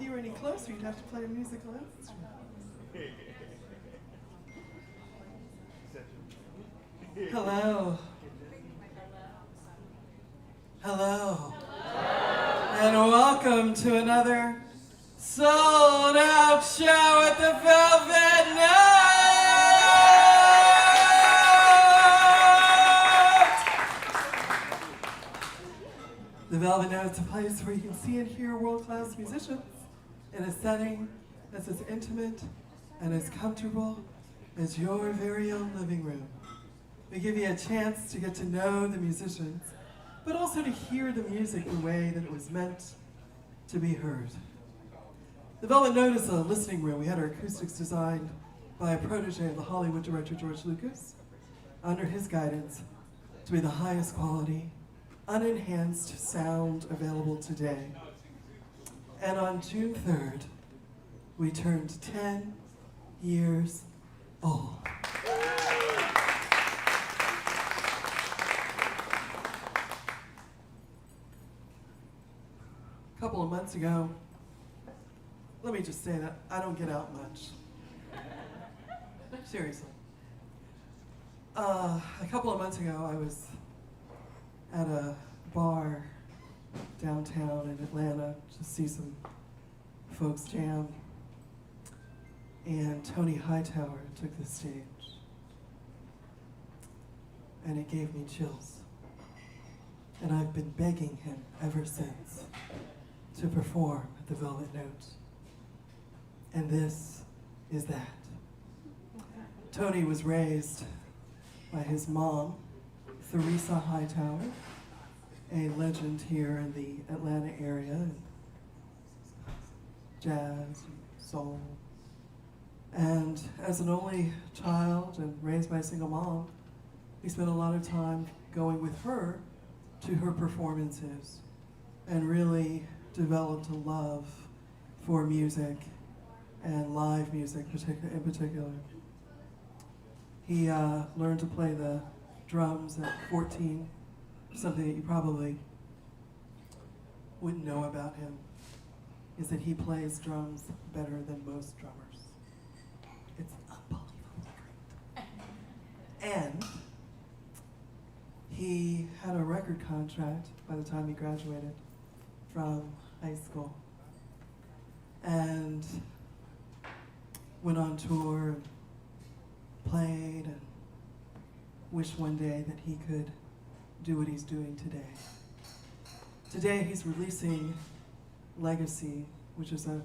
If you were any closer, you'd have to play a musical instrument. Hello. Hello. And welcome to another sold out show at the Velvet Note. The Velvet Note is a place where you can see and hear world-class musicians in a setting that's as intimate and as comfortable as your very own living room. We give you a chance to get to know the musicians, but also to hear the music the way that it was meant to be heard. The Velvet Note is a listening room. We had our acoustics designed by a protege of the Hollywood director George Lucas, under his guidance, to be the highest quality, unenhanced sound available today. And on June 3rd, we turned 10 years old. A couple of months ago, let me just say that I don't get out much. Seriously. A couple of months ago, I was at a bar downtown in Atlanta to see some folks jam, and Tony Hightower took the stage, and it gave me chills. And I've been begging him ever since to perform at the Velvet Note. And this is that. Tony was raised by his mom, Theresa Hightower, a legend here in the Atlanta area, jazz, soul. And as an only child and raised by a single mom, we spent a lot of time going with her to her performances and really developed a love for music and live music in particular. He learned to play the drums at 14, something that you probably wouldn't know about him is that he plays drums better than most drummers. It's unbelievably great. And he had a record contract by the time he graduated from high school, and went on tour and played and wished one day that he could do what he's doing today. Today he's releasing Legacy, which is a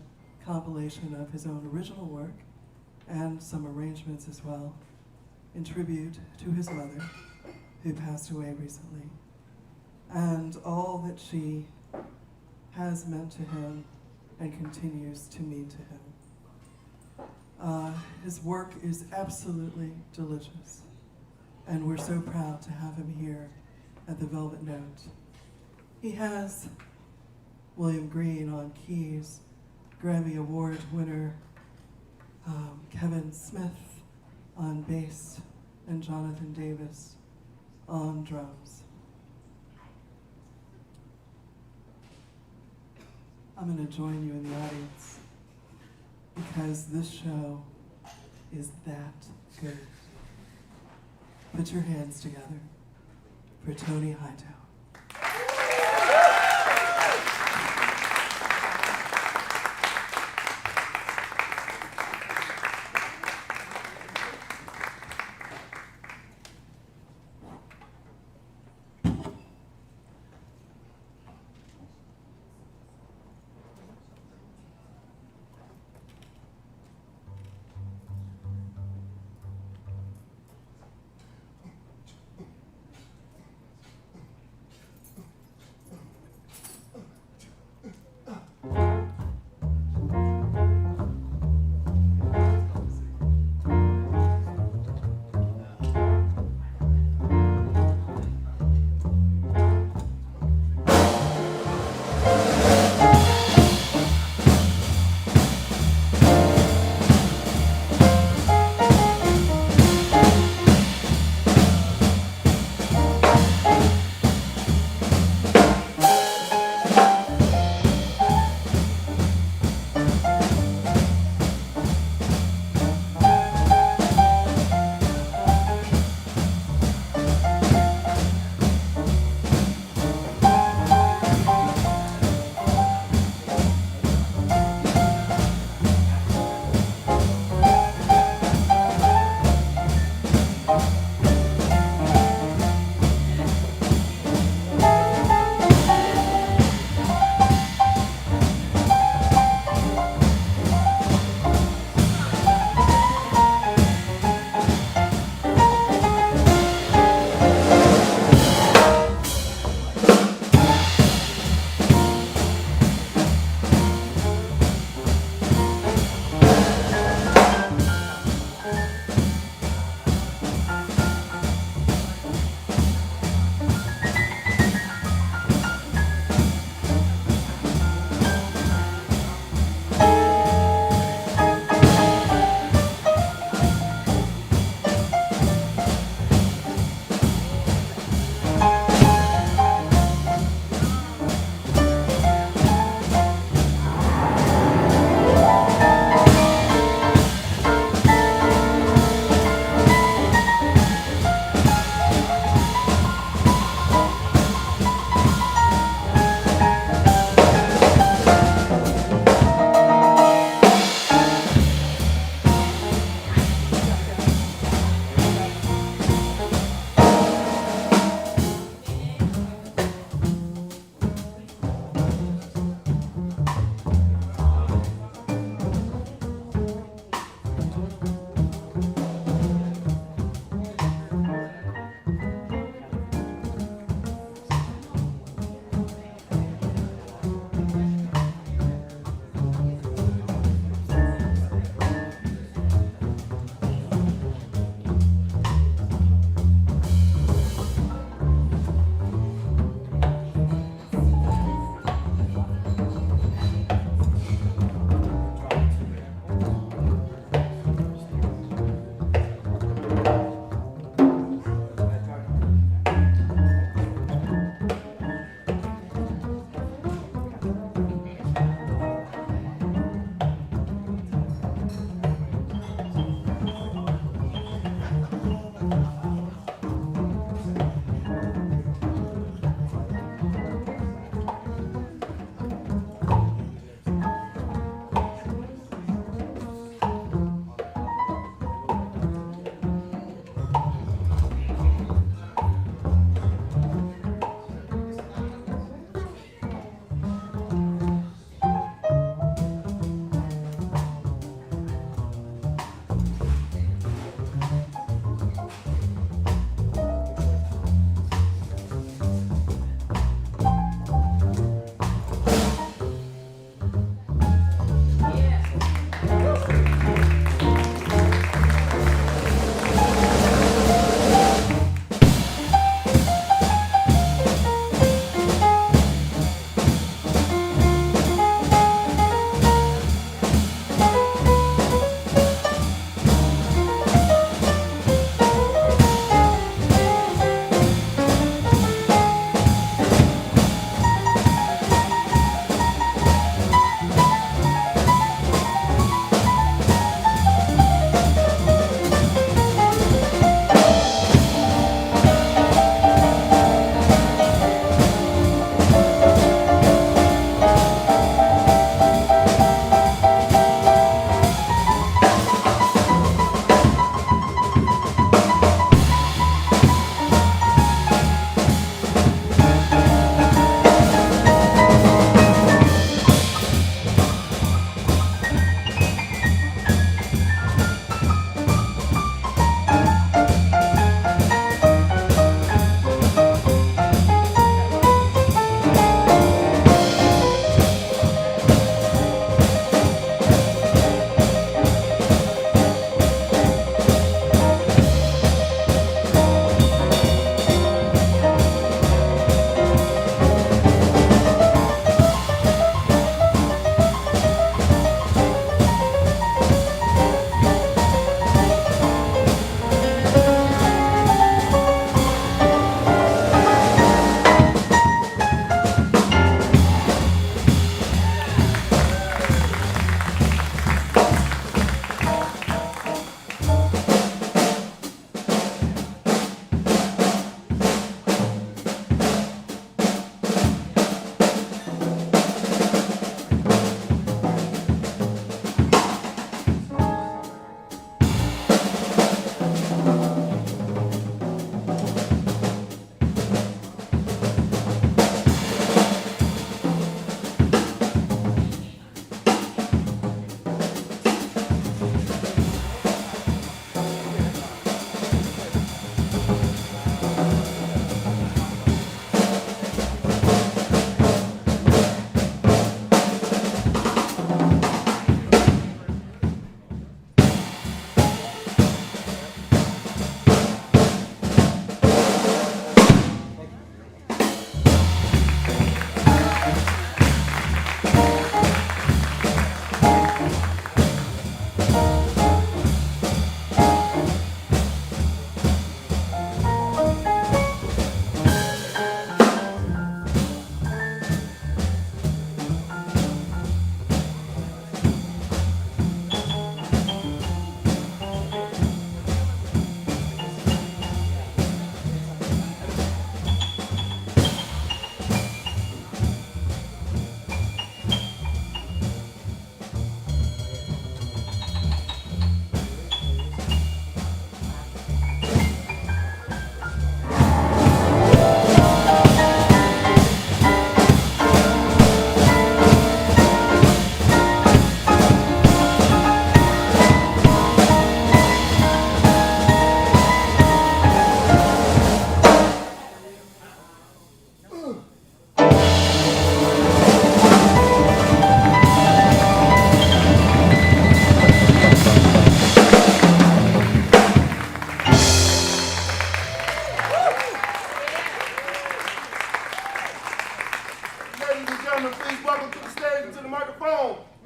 compilation of his own original work and some arrangements as well, in tribute to his mother, who passed away recently, and all that she has meant to him and continues to mean to him. His work is absolutely delicious, and we're so proud to have him here at the Velvet Note. He has William Green on keys, Grammy Award winner Kevin Smith on bass, and Jonathan Davis on drums. I'm going to join you in the audience because this show is that good. Put your hands together for Tony Hightower.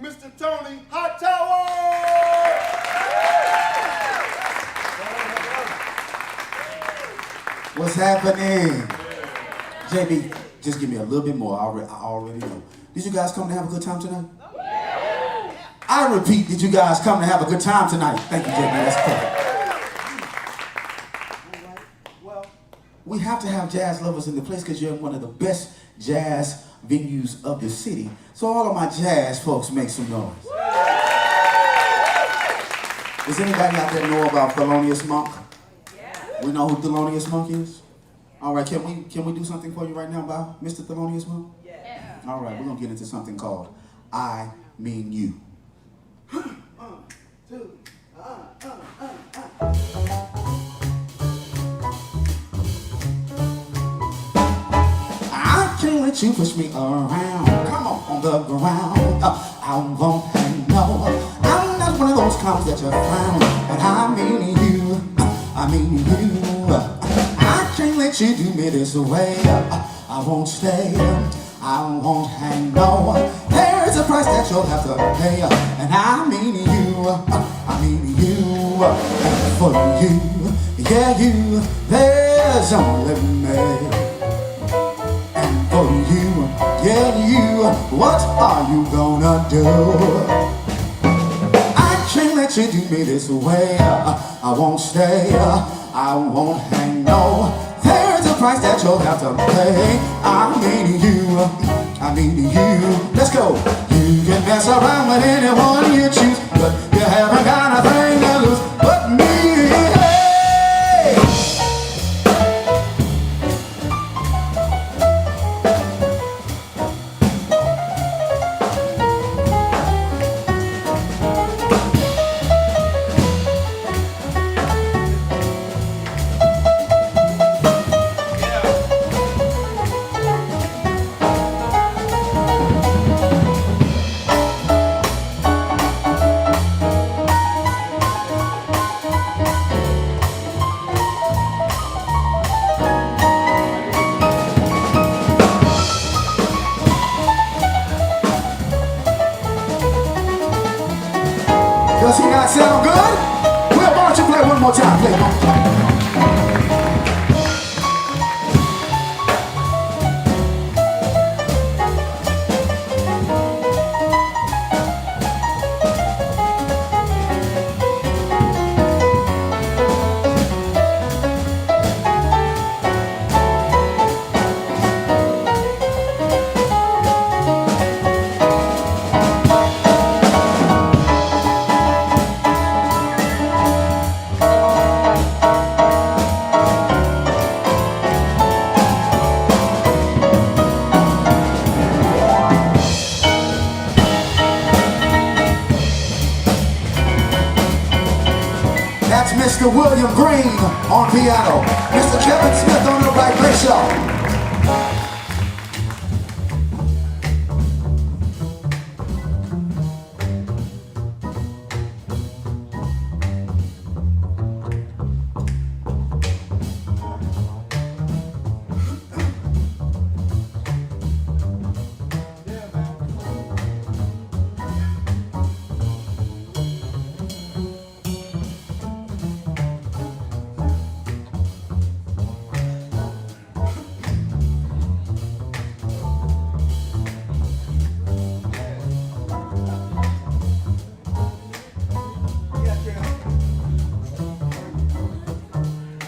Mr. Tony Hightower! What's happening? JB, just give me a little bit more. I already know. Did you guys come to have a good time tonight? I repeat, did you guys come to have a good time tonight? Thank you, JB. That's correct. Well, we have to have jazz lovers in the place because you're in one of the best jazz venues of the city. So all of my jazz folks make some noise. Does anybody out there know about Thelonious Monk? We know who Thelonious Monk is? All right, can we do something for you right now about Mr. Thelonious Monk? Yeah. All right, we're going to get into something called I Mean You. I can't let you push me around. Come on the ground. I won't hang no. I'm not one of those clowns that you frown. But I mean you. I mean you. I can't let you do me this way. I won't stay. I won't hang no. There's a price that you'll have to pay. And I mean you. I mean you. And for you, yeah you, there's only me. And for you, yeah you, what are you gonna do? I can't let you do me this way. I won't stay. I won't hang no. There's a price that you'll have to pay. I mean you. I mean you. Let's go. You can mess around with anyone you choose, but you haven't got a thing to lose but me. Hey! Does he not sound good? Well, why don't you play one more time? Play one more time. That's Mr. William Green on piano, Mr. Kevin Smith on the right bass, y'all.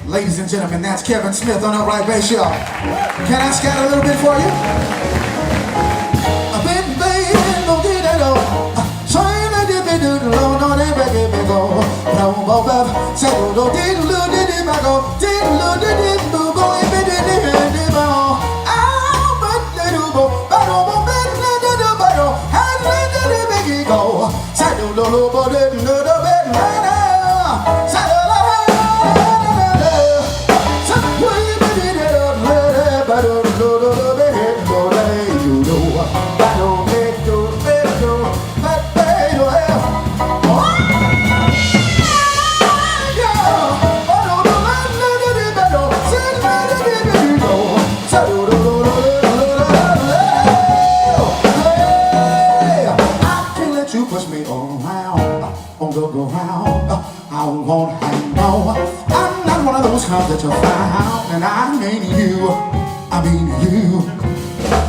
Ladies and gentlemen, that's Kevin Smith on the right bass, y'all. Can I scatter a little bit for you? on the ground. I won't hang no. I'm not one of those clowns that you found, and I mean you. I mean you.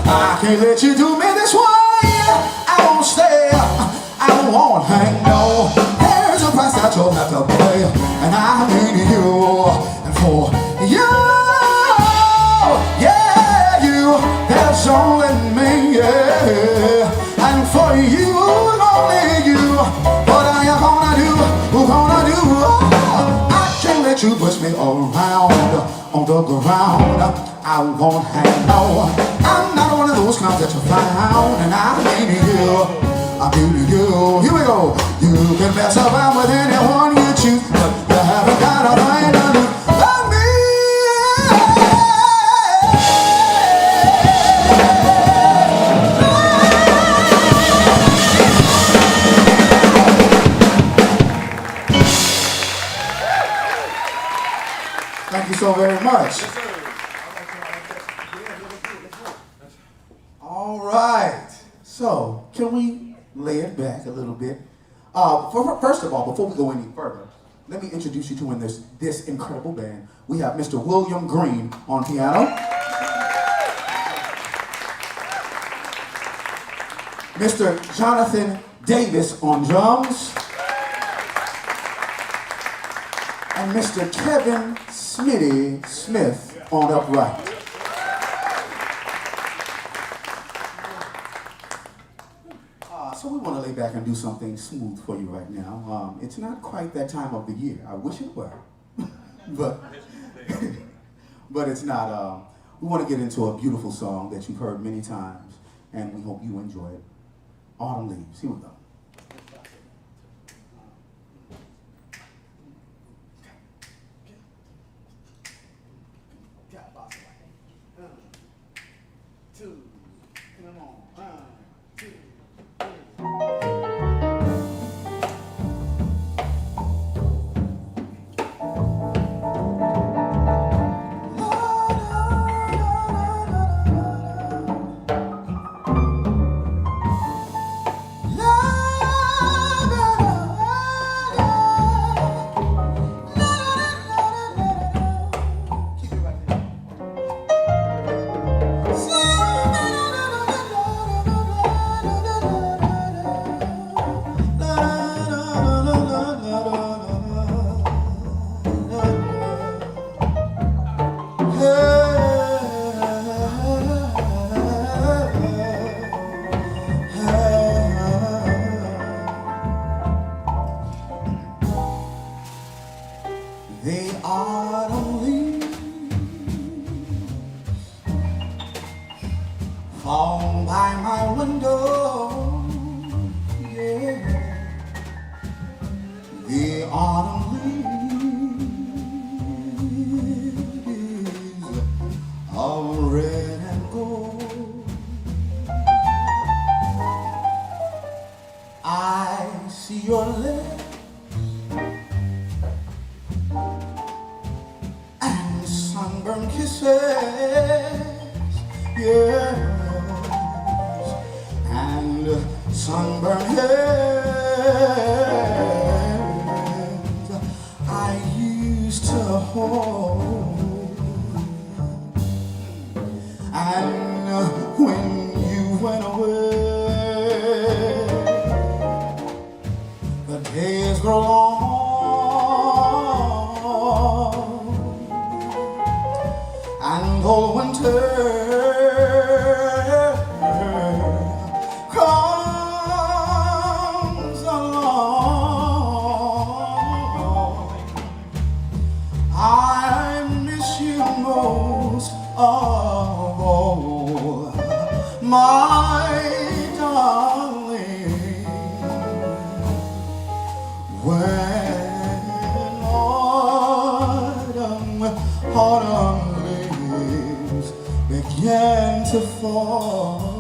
I can't let you do me this way. I won't stay. I won't hang no. There's a price that you'll have to pay, and I mean you. And for you, yeah, you. There's only me, yeah. And for you, only you. What are you gonna do? Who gonna do? I can't let you push me around on the ground. I won't hang no. I'm not one of those clowns that you found, and I mean you. I mean you. Here we go. You can mess around with anyone you choose, but you haven't got a thing to do. Love me. Thank you so very much. All right. So, can we lay it back a little bit? First of all, before we go any further, let me introduce you to this incredible band. We have Mr. William Green on piano, Mr. Jonathan Davis on drums, and Mr. Kevin Smitty Smith on upright. So we want to lay back and do something smooth for you right now. It's not quite that time of the year. I wish it were, but but it's not. We want to get into a beautiful song that you've heard many times, and we hope you enjoy it. Autumn Leaves. Here we go. The autumn leaves fall by my window, yeah. The autumn leaves of red and gold. I see your lips sunburned kisses, yes, and sunburned hands I used to hold. And when you went away, the days grow long and old winter comes along. I miss you most of all, my darling. When autumn began to fall.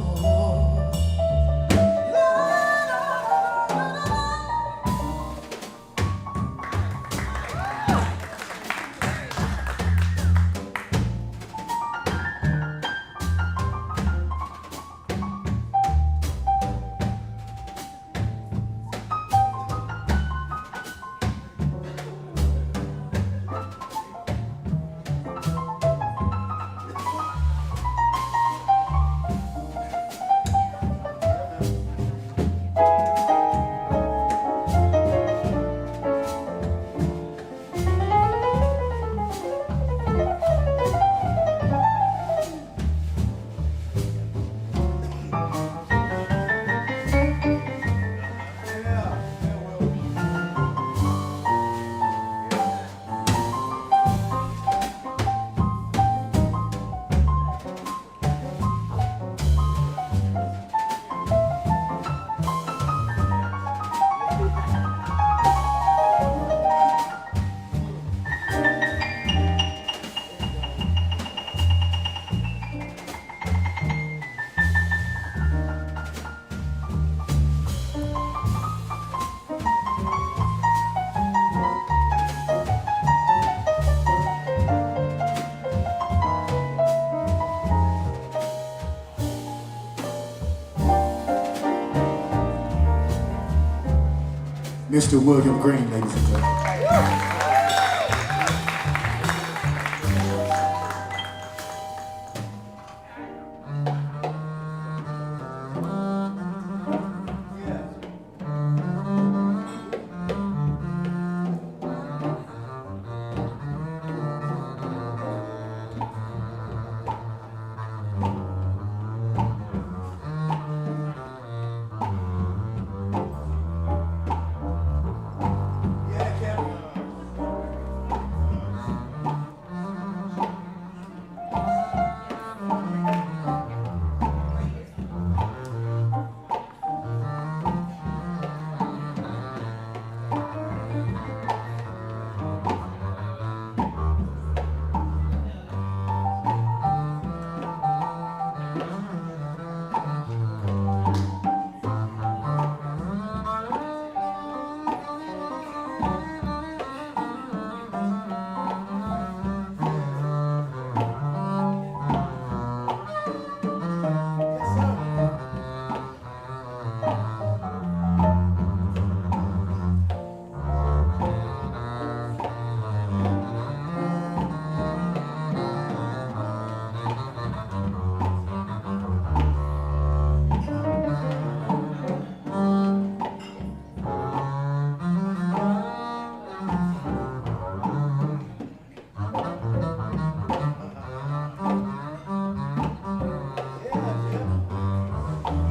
Mr. William Green, ladies and gentlemen.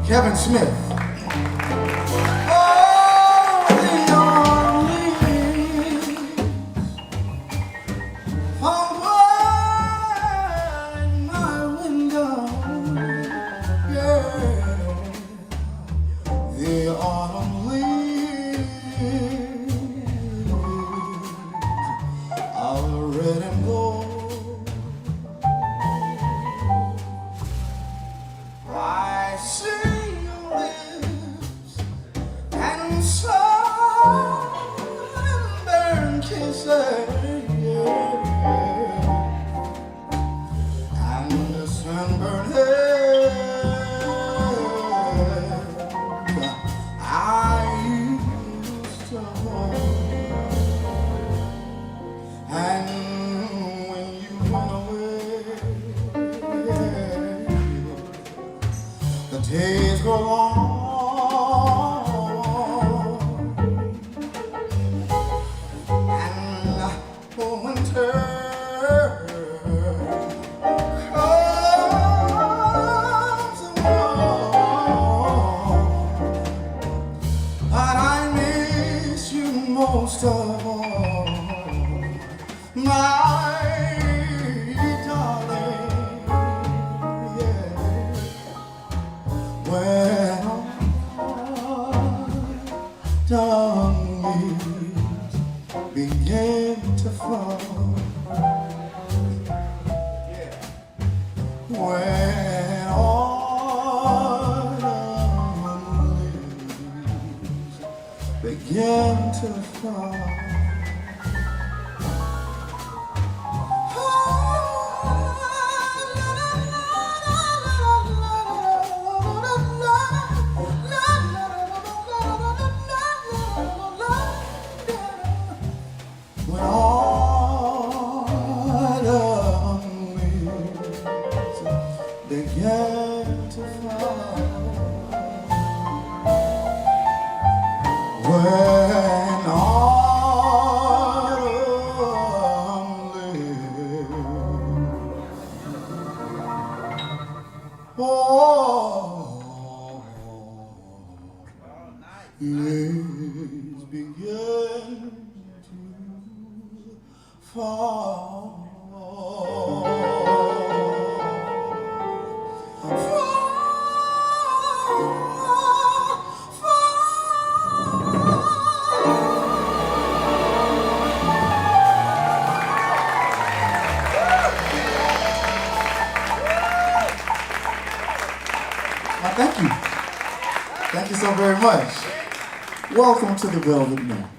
Kevin Smith. Oh, the only fire in my window, yeah. The autumn leaves are red and gold. I see sunburned kisses, yeah, and the sunburned head I used to hold. And when you went away, the days go long. Most of all, my darling, yeah. When autumn leaves begin to fall, yeah. When autumn leaves begin to fall. When autumn leaves begin to fall. When autumn leaves, leaves begin to fall. Thank you. Thank you so very much. Welcome to the Velvet Man.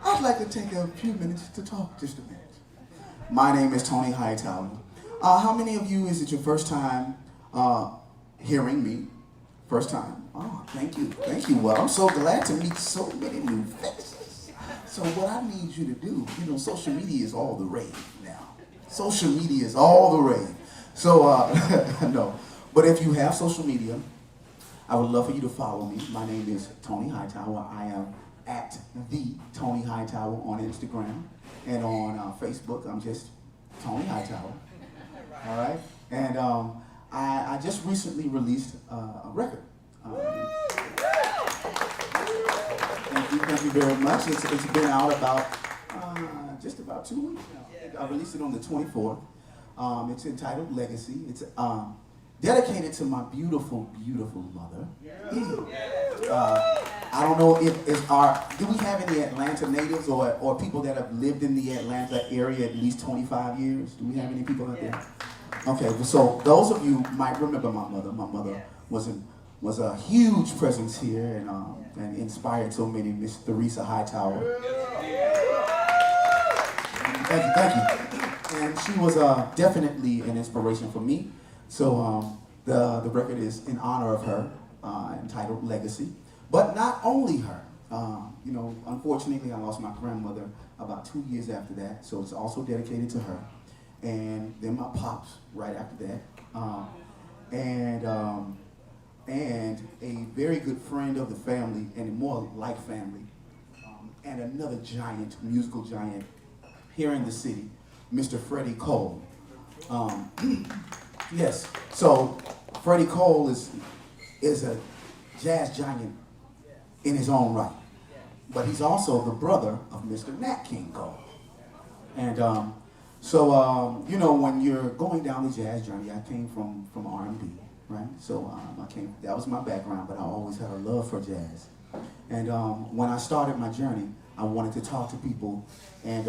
I'd like to take a few minutes to talk just a minute. My name is Tony Hightower. How many of you is it your first time hearing me? First time? Oh, thank you. Thank you. Well, I'm so glad to meet so many new faces. So what I need you to do, you know, social media is all the rage now. Social media is all the rage. So, no. But if you have social media, I would love for you to follow me. My name is Tony Hightower. I am at the Tony Hightower on Instagram. And on Facebook, I'm just Tony Hightower. All right? And I just recently released a record. Thank you very much. It's been out about just about 2 weeks now. I released it on the 24th. It's entitled Legacy. It's dedicated to my beautiful, beautiful mother. I don't know do we have any Atlanta natives or people that have lived in the Atlanta area at least 25 years? Do we have any people out there? Okay, so those of you might remember my mother. My mother was a huge presence here and inspired so many. Miss Theresa Hightower. Thank you. And she was definitely an inspiration for me. So the record is in honor of her, entitled Legacy. But not only her. You know, unfortunately, I lost my grandmother about 2 years after that, so it's also dedicated to her. And then my pops right after that. And a very good friend of the family, and more like family, and another giant, musical giant here in the city, Mr. Freddie Cole. Yes, so Freddie Cole is a jazz giant in his own right, but he's also the brother of Mr. Nat King Cole. And so you know, when you're going down the jazz journey, I came from R&B, right? So that was my background, but I always had a love for jazz. And when I started my journey, I wanted to talk to people and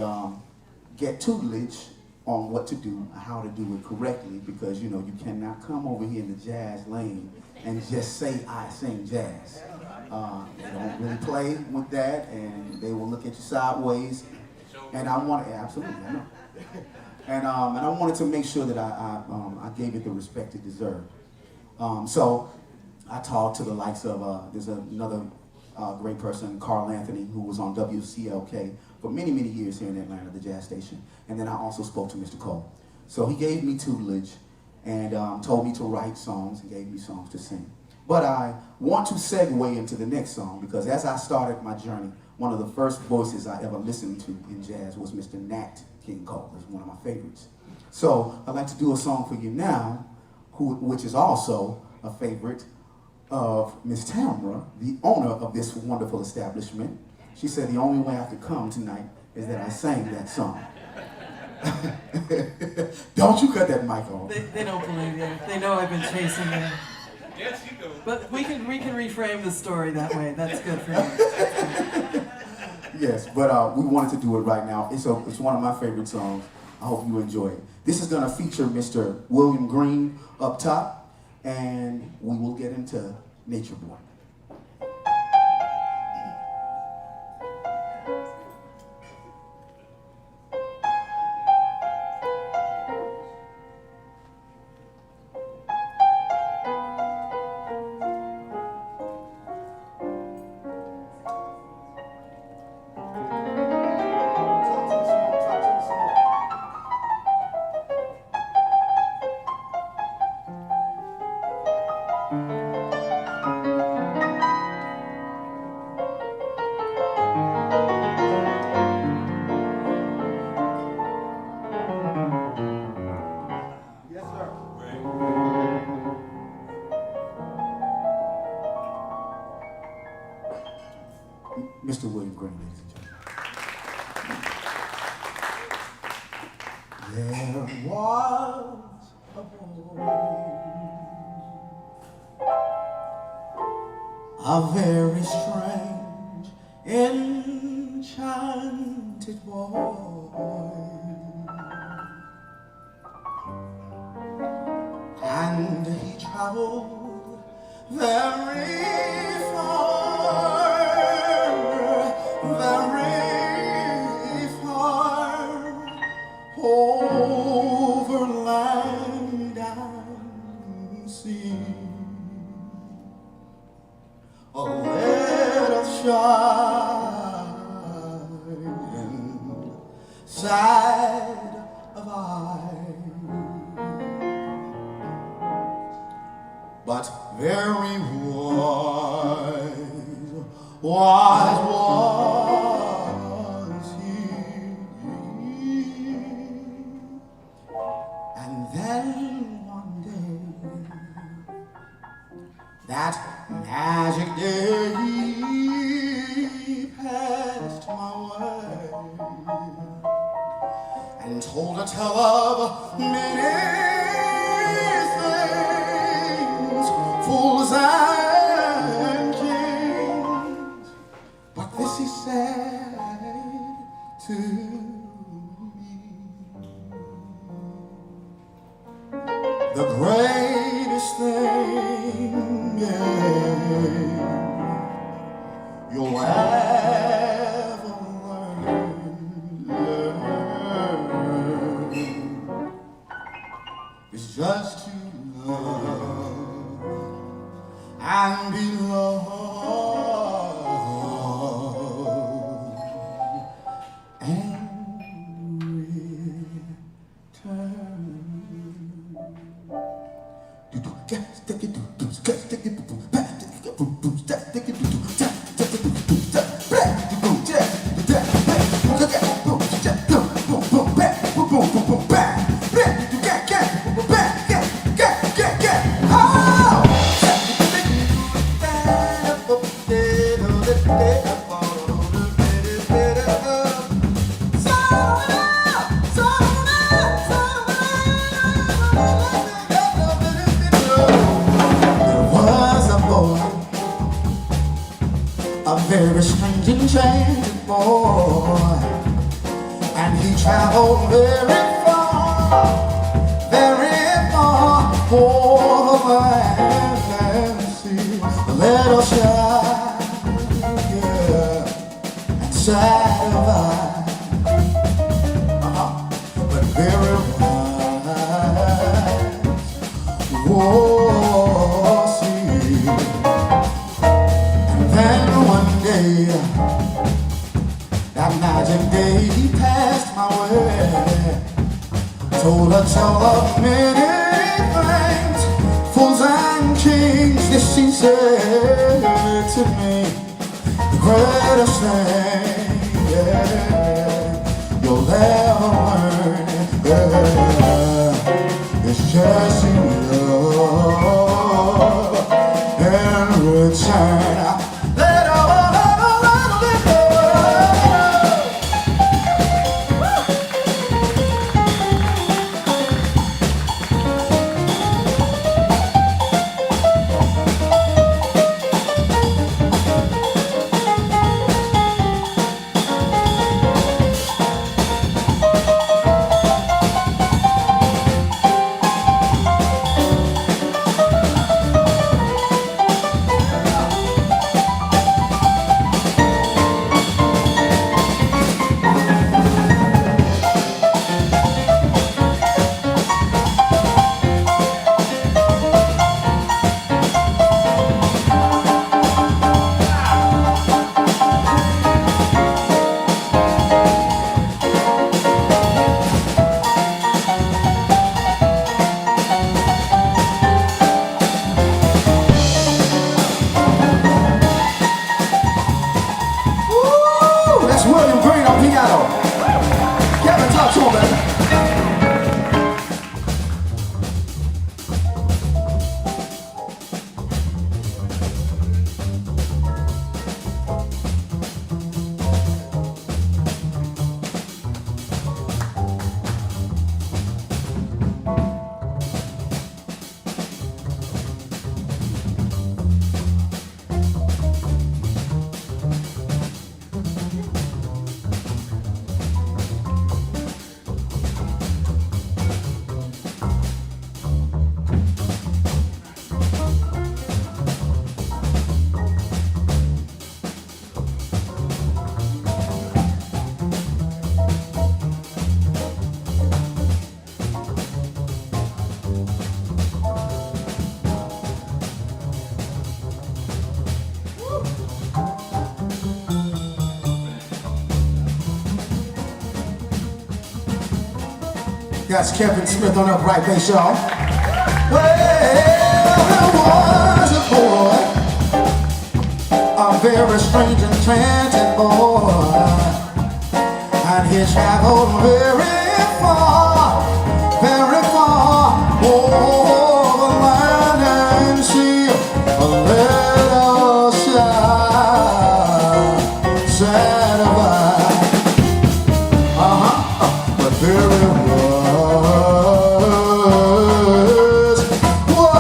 get tutelage on what to do, how to do it correctly, because you know, you cannot come over here in the jazz lane and just say I sing jazz. They don't really play with that, and they will look at you sideways. And I want absolutely, I know. And I wanted to make sure that I gave it the respect it deserved. So I talked to the likes of there's another great person, Carl Anthony, who was on WCLK for many, many years here in Atlanta, the jazz station. And then I also spoke to Mr. Cole. So he gave me tutelage and told me to write songs and gave me songs to sing. But I want to segue into the next song, because as I started my journey, one of the first voices I ever listened to in jazz was Mr. Nat King Cole. It's one of my favorites. So I'd like to do a song for you now, which is also a favorite of Miss Tamra, the owner of this wonderful establishment. She said the only way I could come tonight is that I sang that song. Don't you cut that mic off. They don't believe you. They know I've been chasing you. Yes, you do. But we can reframe the story that way. That's good for you. Yes, but we wanted to do it right now. It's one of my favorite songs. I hope you enjoy it. This is going to feature Mr. William Green up top, and we will get into Nature Boy. Mr. William Green, ladies and gentlemen. There was a boy, a very strange, enchanted boy, and he traveled very far, very far, over land and sea. A little shy side of eye, but very wise, wise was he. And then one day, that magic day passed my way, and told a tale of many things, fools and kings. But this he said to me: the greatest thing, you'll ever learn is just to love and be loved and a very strange enchanted boy, and he traveled very far over land and sea. The little shy, and sad of eye, but very wise. Was he. Then one day, that magic day, he passed my way, told a tale of many things, fools and kings. This he said to me: the greatest thing, you'll ever learn, is just to love and return. That's Kevin Smith on upright bass, y'all. Well, there was a boy, a very strange and enchanted boy, and he traveled very far, over land and sea, a little sad about, but there it was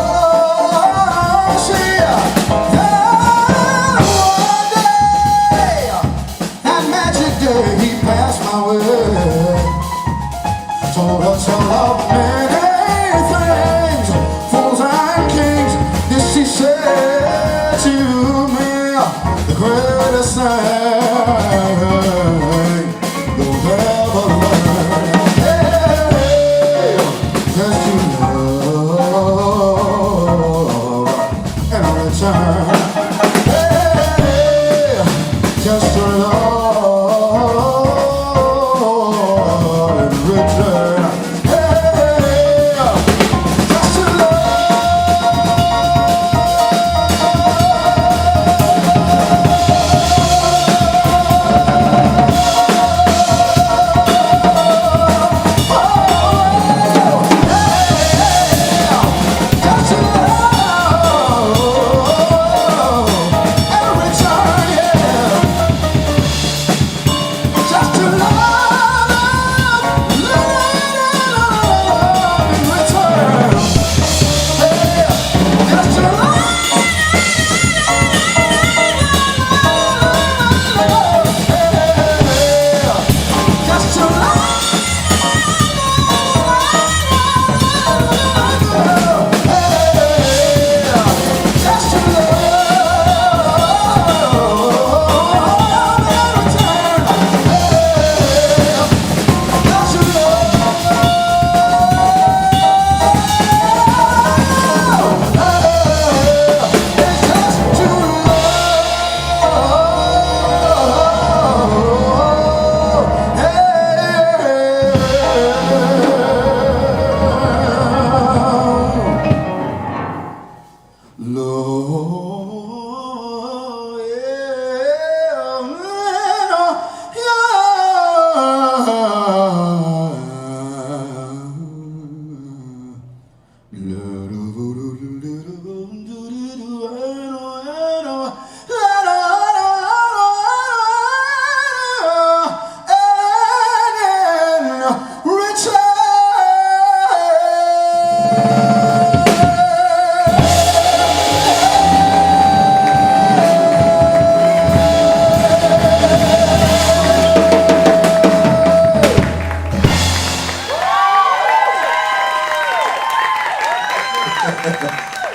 he, then one day, that magic day, he passed my way, told us to love many things, fools and kings. This he said to me, the greatest thing you'll ever learn, hey, just to love and return, hey, just to love and return.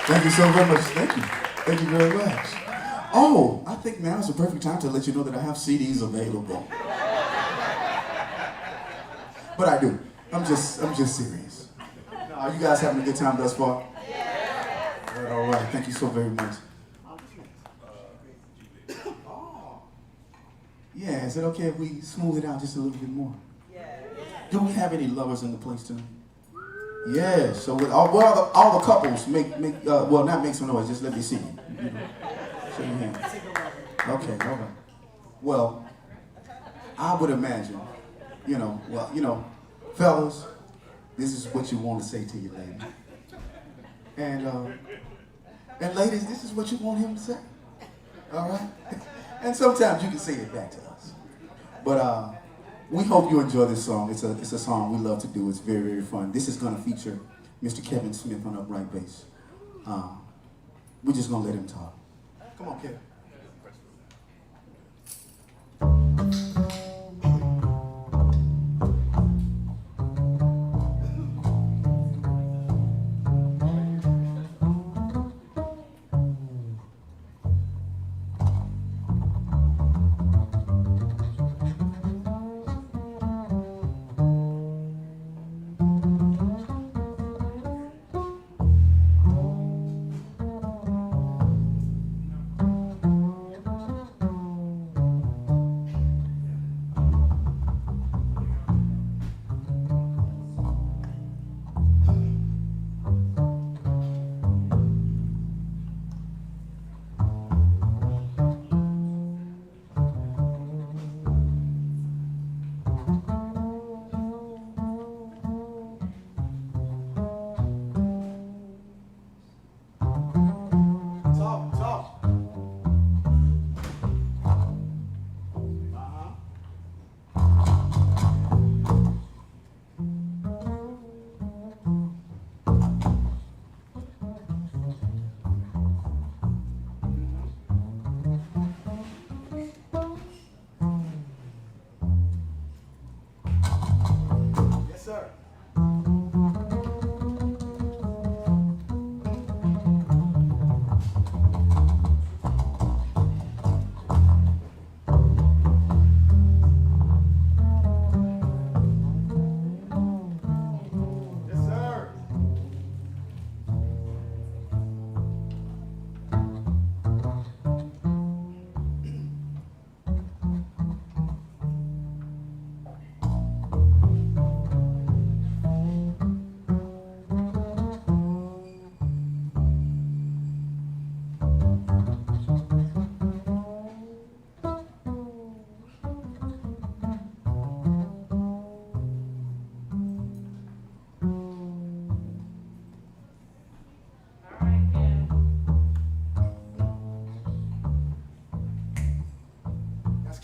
Thank you so very much. Thank you. Thank you very much. Oh, I think now is the perfect time to let you know that I have CDs available. But I do. I'm just serious. Are you guys having a good time thus far? Yeah. All right. Thank you so very much. Yeah, is it okay if we smooth it out just a little bit more? Yeah. Do we have any lovers in the place tonight? Yeah, so with all the couples well, not make some noise, just let me see you. Show your hand. Okay, all right. Well, I would imagine, fellas, this is what you want to say to your lady. And ladies, this is what you want him to say. All right? And sometimes you can say it back to us. But we hope you enjoy this song. It's a song we love to do. It's very, very fun. This is going to feature Mr. Kevin Smith on upright bass. We're just going to let him talk. Come on, Kevin.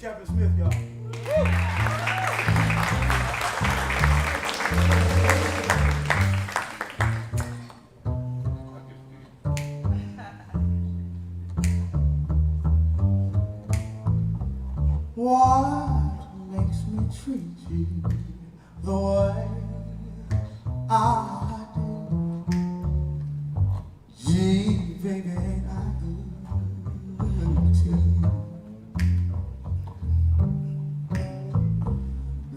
Kevin Smith, y'all. What makes me treat you the way I do? Gee, baby, ain't I good to you?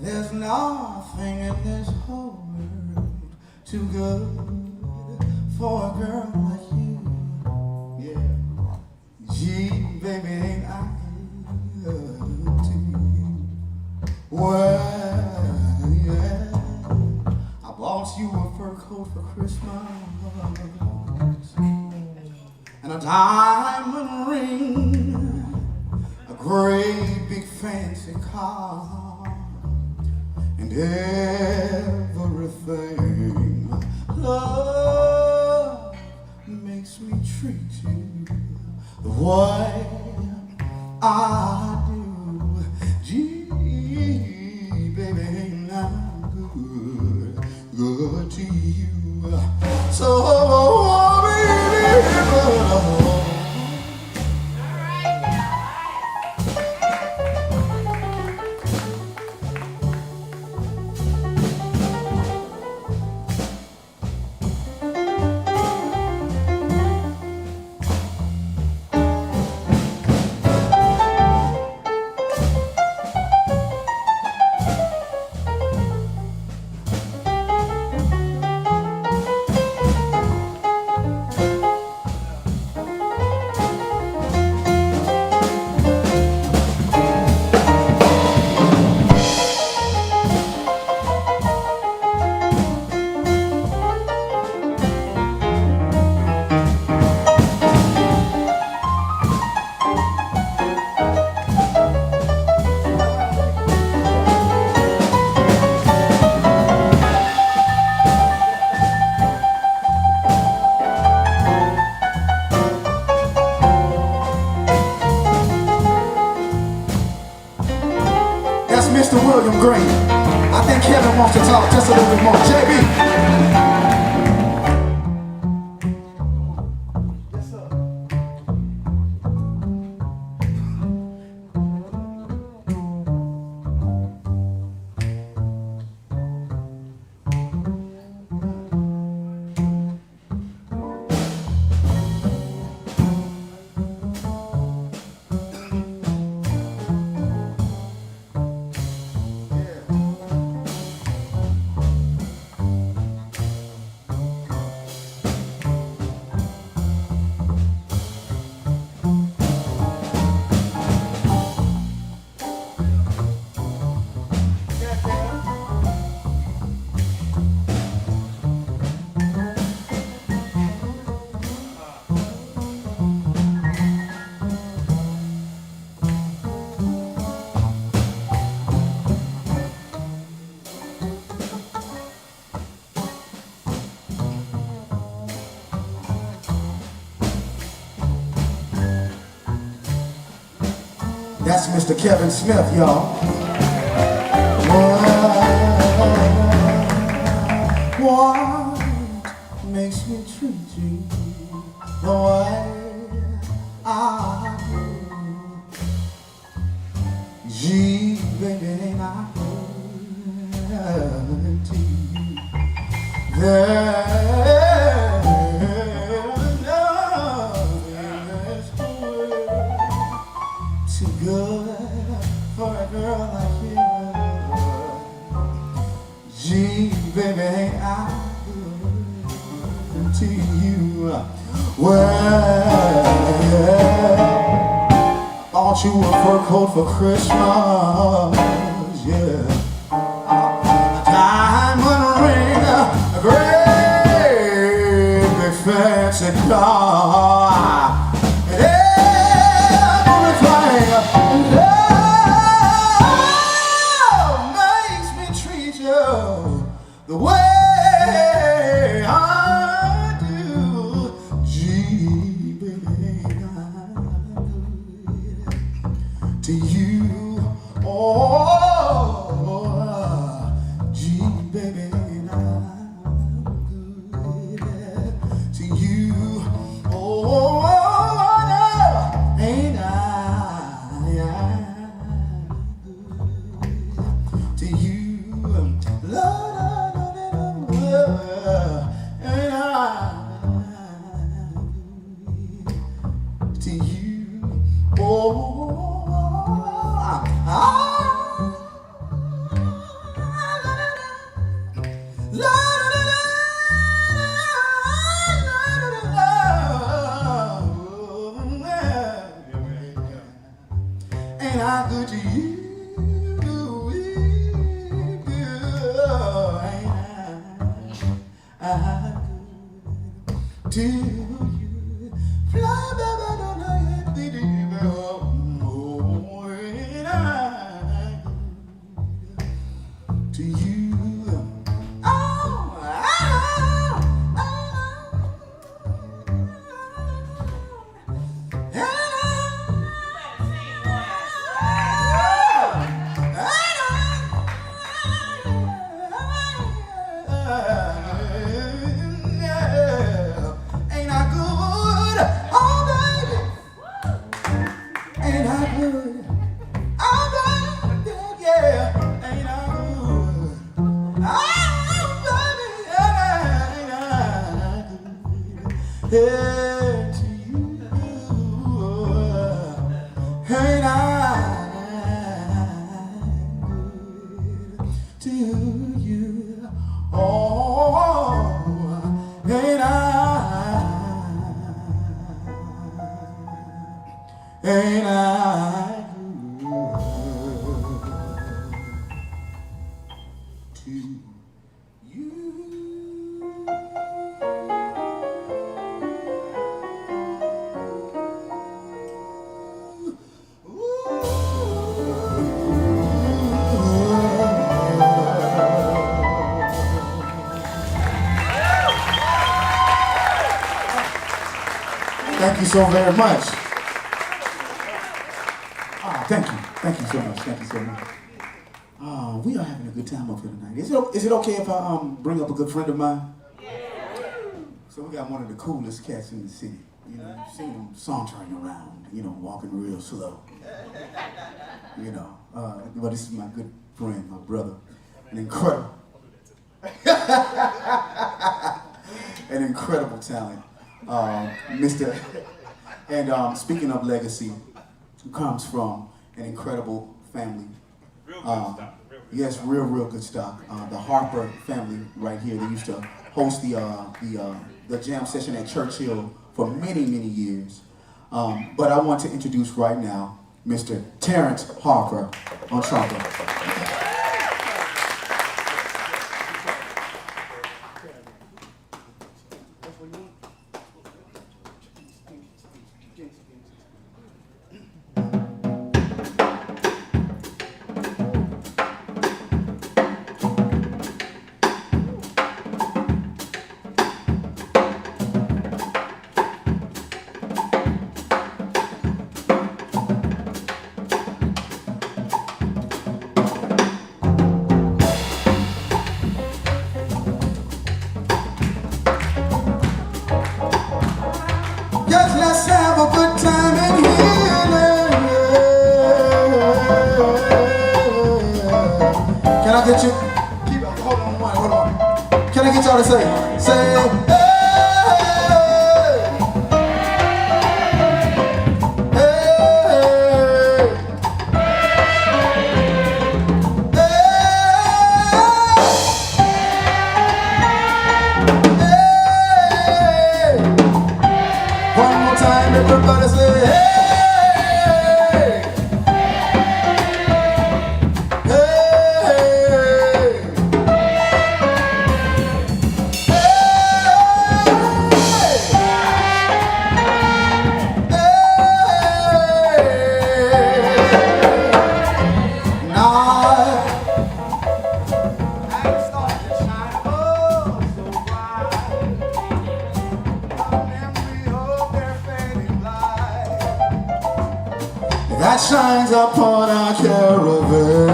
There's nothing in this whole world too good for a girl like you. Yeah. Gee, baby, ain't I good to you? Well, yeah. I bought you a fur coat for Christmas and a diamond ring, a great big fancy car, and everything. Love makes me treat you the way I do. Gee, baby, ain't I good to you? So, baby, that's Mr. William Green. I think Kevin wants to talk just a little bit more. JB. Yes, sir. That's Mr. Kevin Smith, y'all. What makes me treat you the way I do? Gee, baby, ain't I good to you? There's nothing in this world too good for a girl like you. Gee, baby, ain't I good to you? Well, yeah, bought you a fur coat for Christmas, yeah. A diamond ring, a great big fancy car. The way I do, gee, baby, ain't I good to you? to you. Fly, baby, don't I be more than I to you. Oh, ain't I good? Oh, baby, ain't I good? Oh, baby, yeah, ain't I good? Oh, baby, ain't I good? Yeah, to you, ain't I good? To you, oh, ain't I good to you? Thank you so very much. Thank you so much. Thank you so much. We are having a good time up here tonight. Is it okay if I bring up a good friend of mine? So we got one of the coolest cats in the city. You know, you've seen him sauntering around, you know, walking real slow. You know, but this is my good friend, my brother, an incredible talent, Mr. And speaking of legacy, who comes from an incredible family. Yes, real good stock. The Harper family right here. They used to host the jam session at Churchill for many years. But I want to introduce right now Mr. Terrence Harper on trumpet. Yes, let's have a good time in here. Can I get you? Keep it. Hold on. Can I get y'all to say, hey, one more time, everybody say, hey. That shines upon our caravan.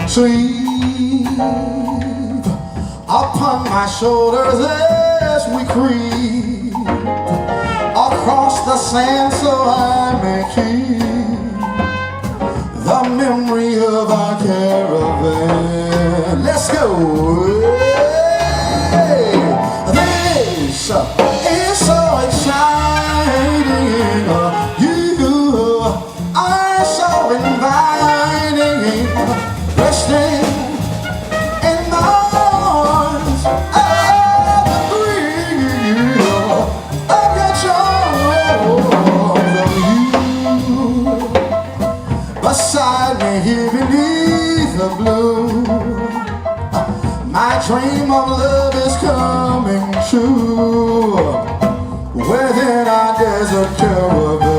Sleep upon my shoulders as we creep across the sand, so I may keep the memory of our caravan. Let's go. This is so exciting. You are so inviting. Resting in the arms of the thrill of your charms. You beside me here beneath the blue. My dream of love is coming true within our desert caravan.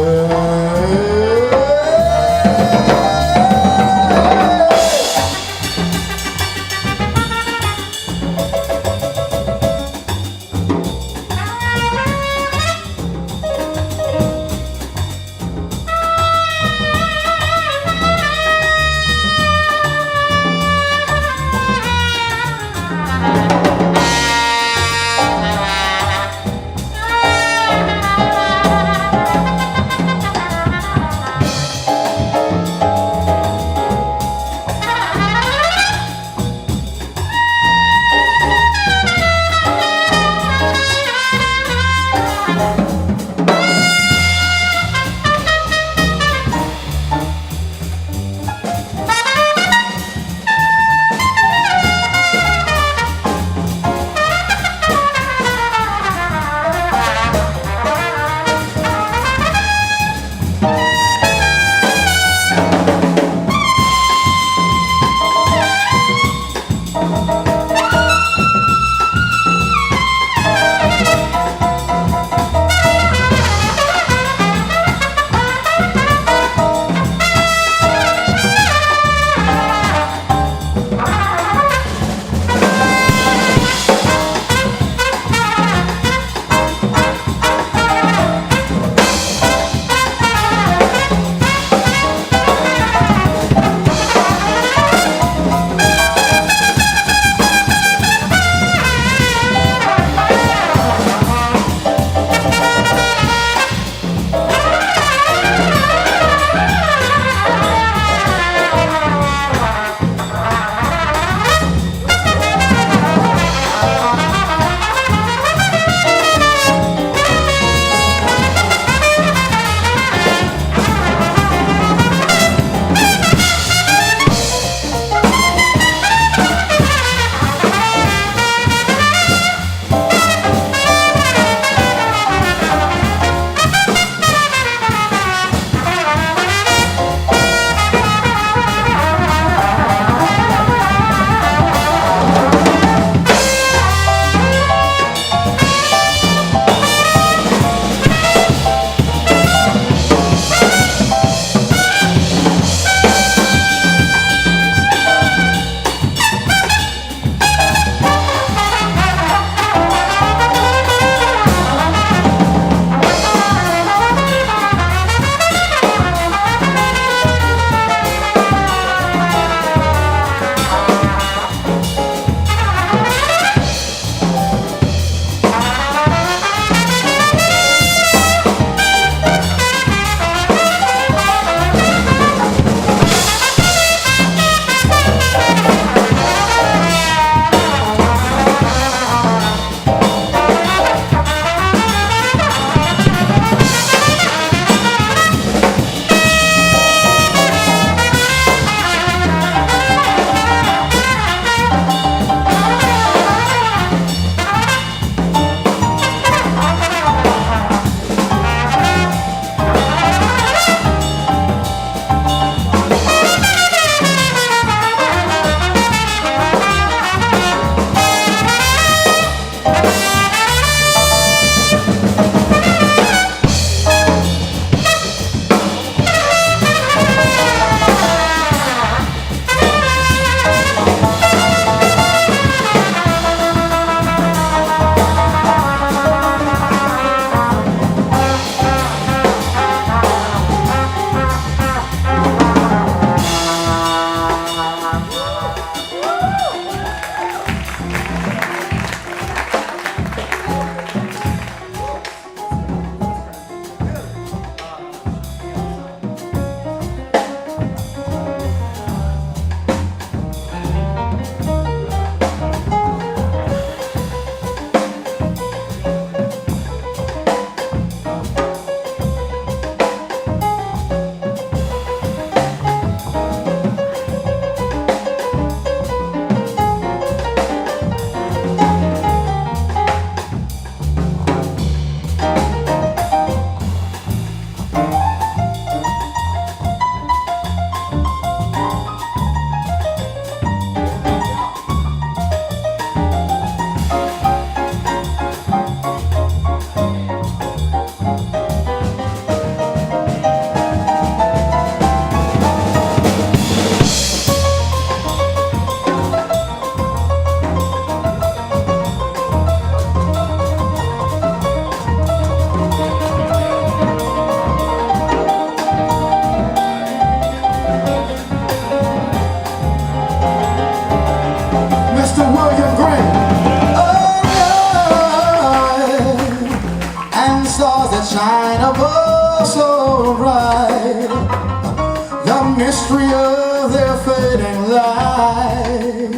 mystery of their fading light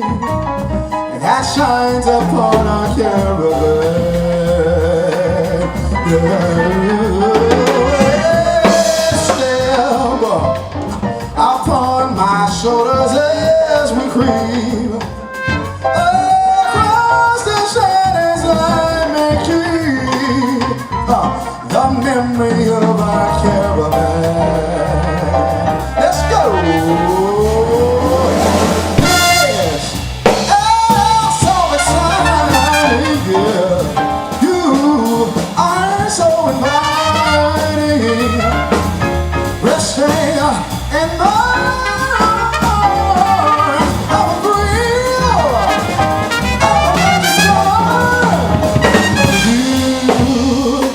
that shines upon our caravan. Step upon my shoulders as we creep across the shadows I may keep the memory of our caravan. Let's go! Yes! Oh, so exciting, yeah. You are so inviting. Resting in the arms of a thrill, of a you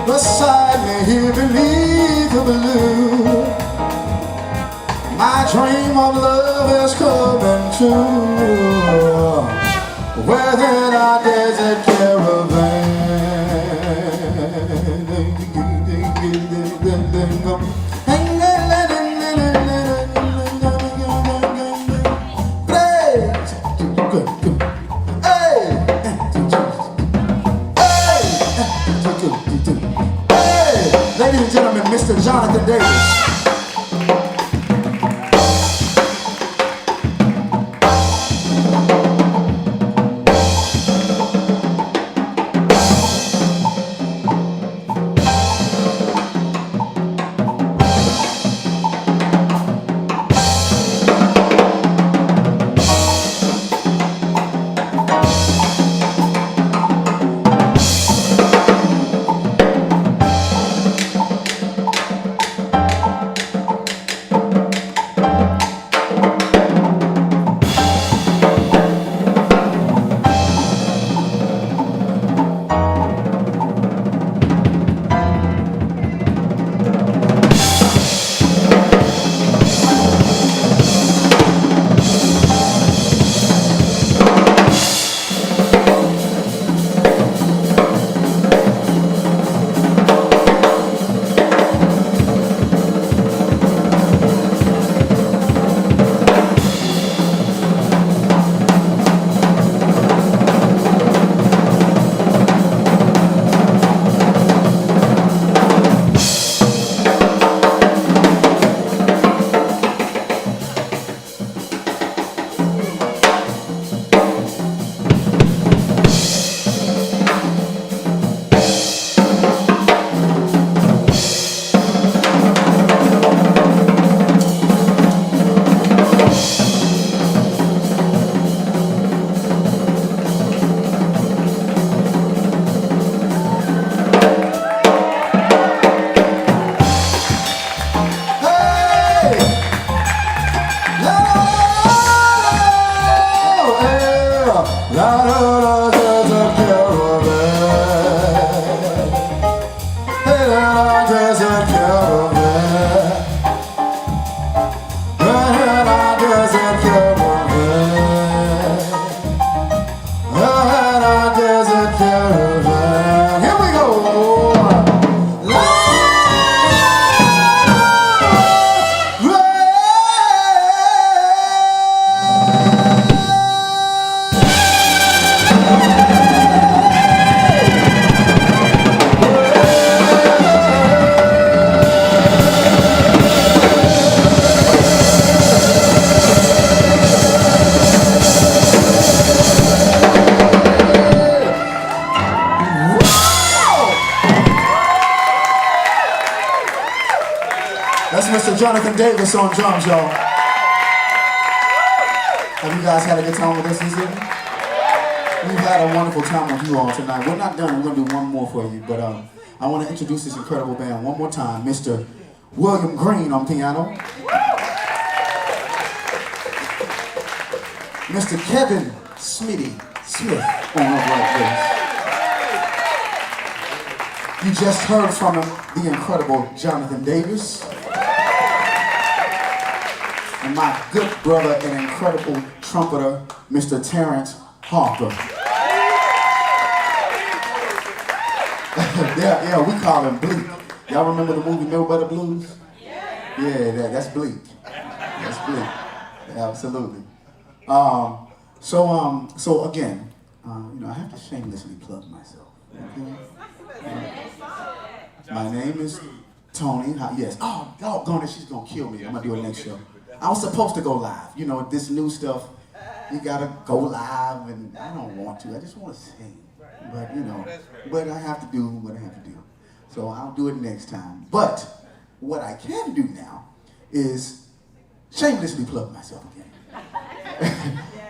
beside me here beneath the blue. My dream of love is coming true within our desert caravan. Ladies and gentlemen, Mr. Jonathan Davis. That's Mr. Jonathan Davis on drums, y'all. Have you guys had a good time with us this evening? We've had a wonderful time with you all tonight. We're not done. We're going to do one more for you, but I want to introduce this incredible band one more time. Mr. William Green on piano. Mr. Kevin Smitty Smith on upright bass. You just heard from him, the incredible Jonathan Davis. And my good brother and incredible trumpeter, Mr. Terrence Harper. yeah, we call him Bleak. Y'all remember the movie No Better Blues? Yeah, that's bleak. That's bleak. Absolutely. So again, I have to shamelessly plug myself. Okay? My name is Tony. Yes. Oh, doggone it, she's gonna kill me. I'm gonna do it next show. I was supposed to go live. This new stuff, you gotta go live, and I don't want to. I just want to sing. But I have to do what I have to do. So I'll do it next time. But what I can do now is shamelessly plug myself again.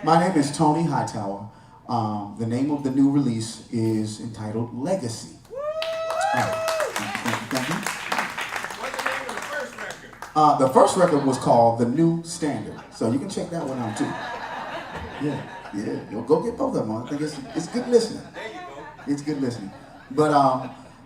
My name is Tony Hightower. The name of the new release is entitled Legacy. Thank you. What's the name of the first record? The first record was called The New Standard. So you can check that one out too. Yeah. You'll go get both of them. I think it's good listening. There you go. It's good listening. But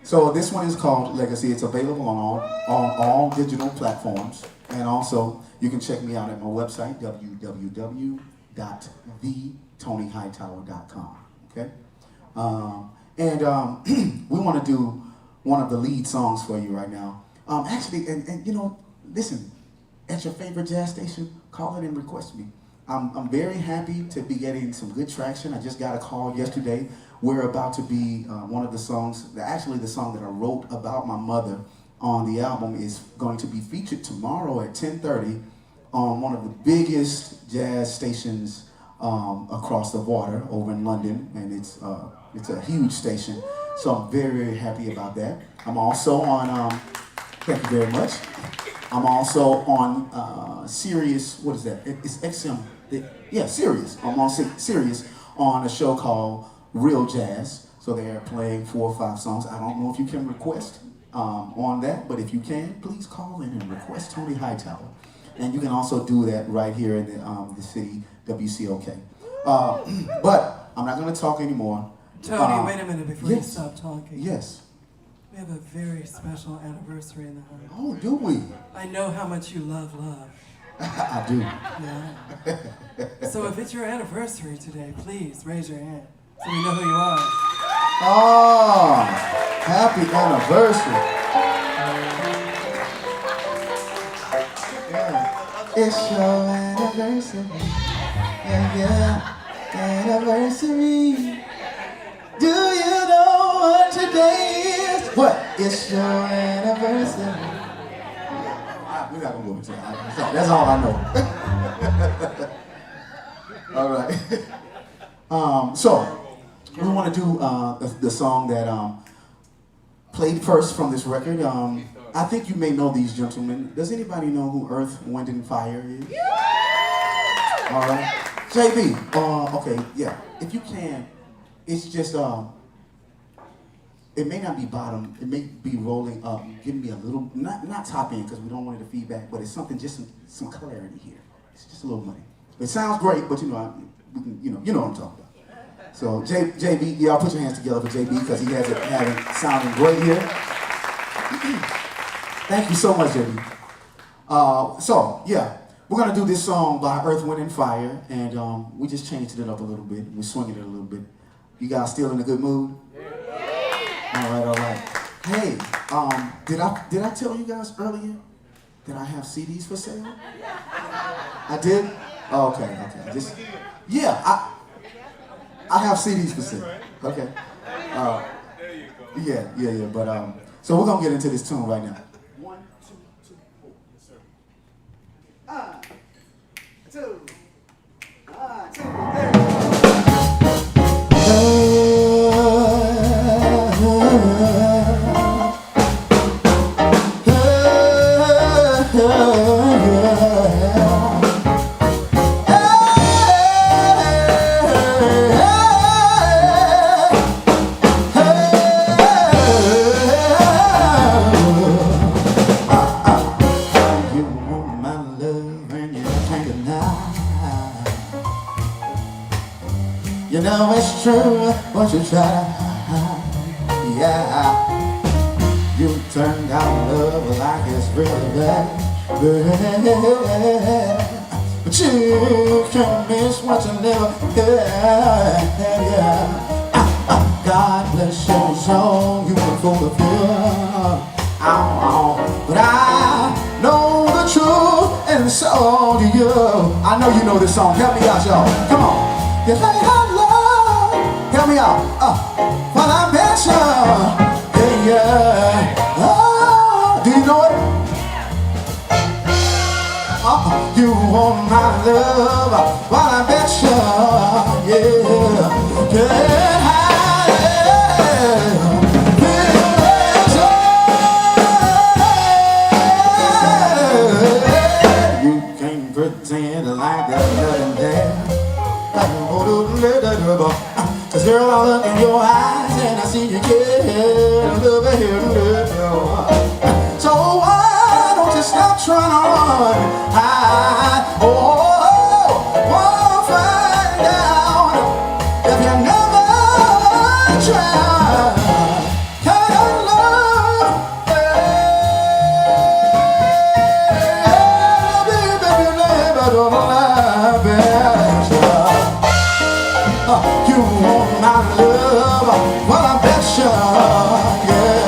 so this one is called Legacy. It's available on all digital platforms. And also, you can check me out at my website, www.thetonyhightower.com. Okay? We want to do one of the lead songs for you right now. Actually, listen, at your favorite jazz station, call it and request me. I'm very happy to be getting some good traction. I just got a call yesterday. We're about to be one of the songs, actually the song that I wrote about my mother on the album is going to be featured tomorrow at 10:30 on one of the biggest jazz stations across the water over in London, and it's a huge station. So I'm very, very happy about that. I'm also on, thank you very much. I'm also on Sirius, what is that? It's XM, Sirius. I'm on Sirius on a show called Real Jazz. So they're playing 4 or 5 songs. I don't know if you can request on that, but if you can, please call in and request Tony Hightower. And you can also do that right here in the city, WCOK. But I'm not going to talk anymore. Tony, wait a minute before you yes. stop talking. Yes. We have a very special anniversary in the house. Oh, do we? I know how much you love love. I do. Yeah. So if it's your anniversary today, please raise your hand so we know who you are. Oh, happy anniversary. Yeah. It's your anniversary. Yeah, anniversary. Do you know what today is? What? It's your anniversary. We're not gonna go into that. That's all I know. All right. So we want to do the song that played first from this record. I think you may know these gentlemen. Does anybody know who Earth, Wind, and Fire is? All right. JB. Okay. Yeah. If you can, it's just it may not be bottom. It may be rolling up. Give me a little, not top end because we don't want it to feedback, but it's something, just some clarity here. It's just a little money. It sounds great, but you know what I'm talking about. So JB, y'all put your hands together for JB because he has it sounding great here. Thank you so much, JB. So yeah, we're gonna do this song by Earth, Wind, and Fire, and we just changed it up a little bit. We're swinging it a little bit. You guys still in a good mood? All right. Hey, did I tell you guys earlier that I have CDs for sale? I did? Oh, okay. I have CDs for sale. Okay. There you go. Yeah. But so we're gonna get into this tune right now. 1, 2, 3, 4. Yes, sir. 2. 2. There. You know it's true, what you try to hide. Yeah, you turned out love like it's really bad. But you can miss what you never had. Yeah. God bless your soul, you can fulfill. But I know the so do you. I know you know this song. Help me out, y'all. Come on. You think I love? Help me out. Well, I bet you. Yeah, yeah. Oh, do you know it? You want my love? Well, I bet you. Yeah. Get high. You can't pretend like there's nothing there. Cause girl, I look in your eyes and I see you care. So why don't you stop trying to run? Wanna find out if you never try. Kind of love, baby, never don't lie, baby. You want my love? Well, I bet you, yeah.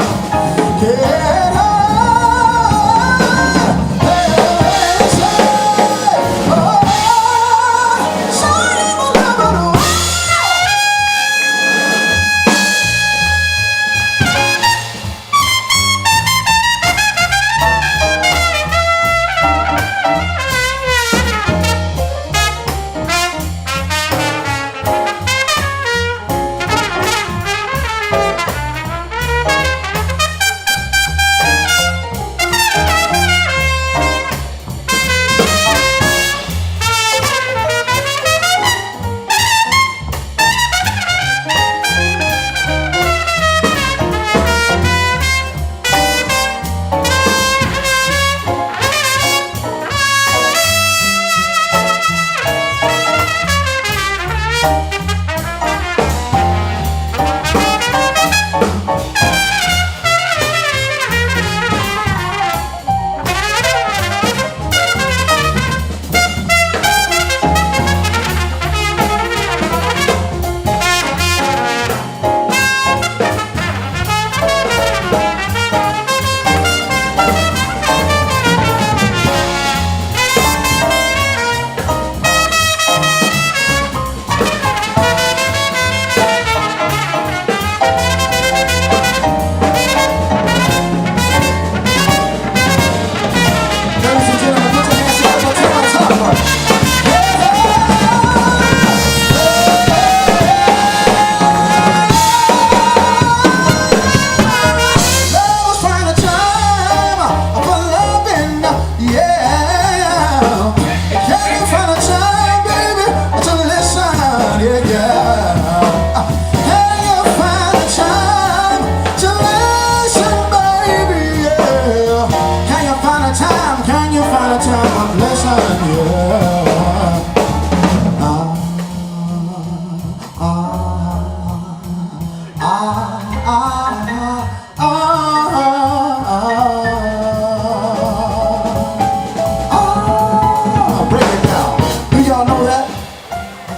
Get up.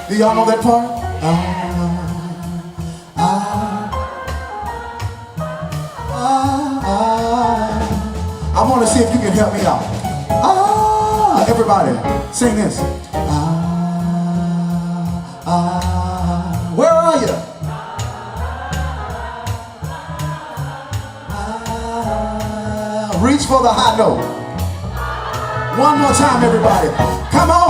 Do y'all know that part? I want to see if you can help me out. Everybody, sing this. Where are you? Reach for the high note. One more time, everybody. Come on.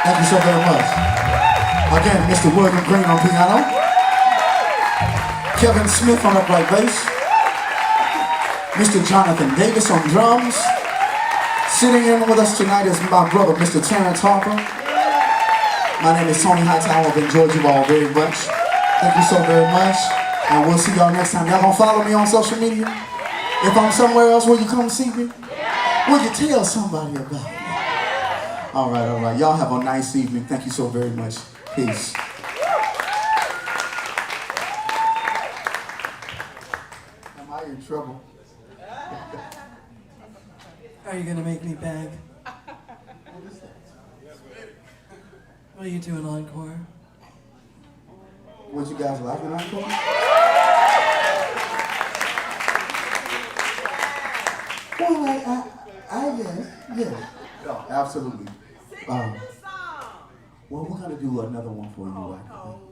Thank you so very much. Again, Mr. William Green on piano. Kevin Smith on upright bass. Mr. Jonathan Davis on drums. Sitting in with us tonight is my brother, Mr. Terrence Harper. My name is Tony Hightower. I've enjoyed you all very much. Thank you so very much. And we'll see y'all next time. Y'all gonna follow me on social media? If I'm somewhere else, will you come see me? Will you tell somebody about me? All right. Y'all have a nice evening. Thank you so very much. Peace. Am I in trouble? Are you gonna make me beg? Will you do an encore? Would you guys like an encore? Well, yes. No, absolutely. Well, we're gonna do another one for you.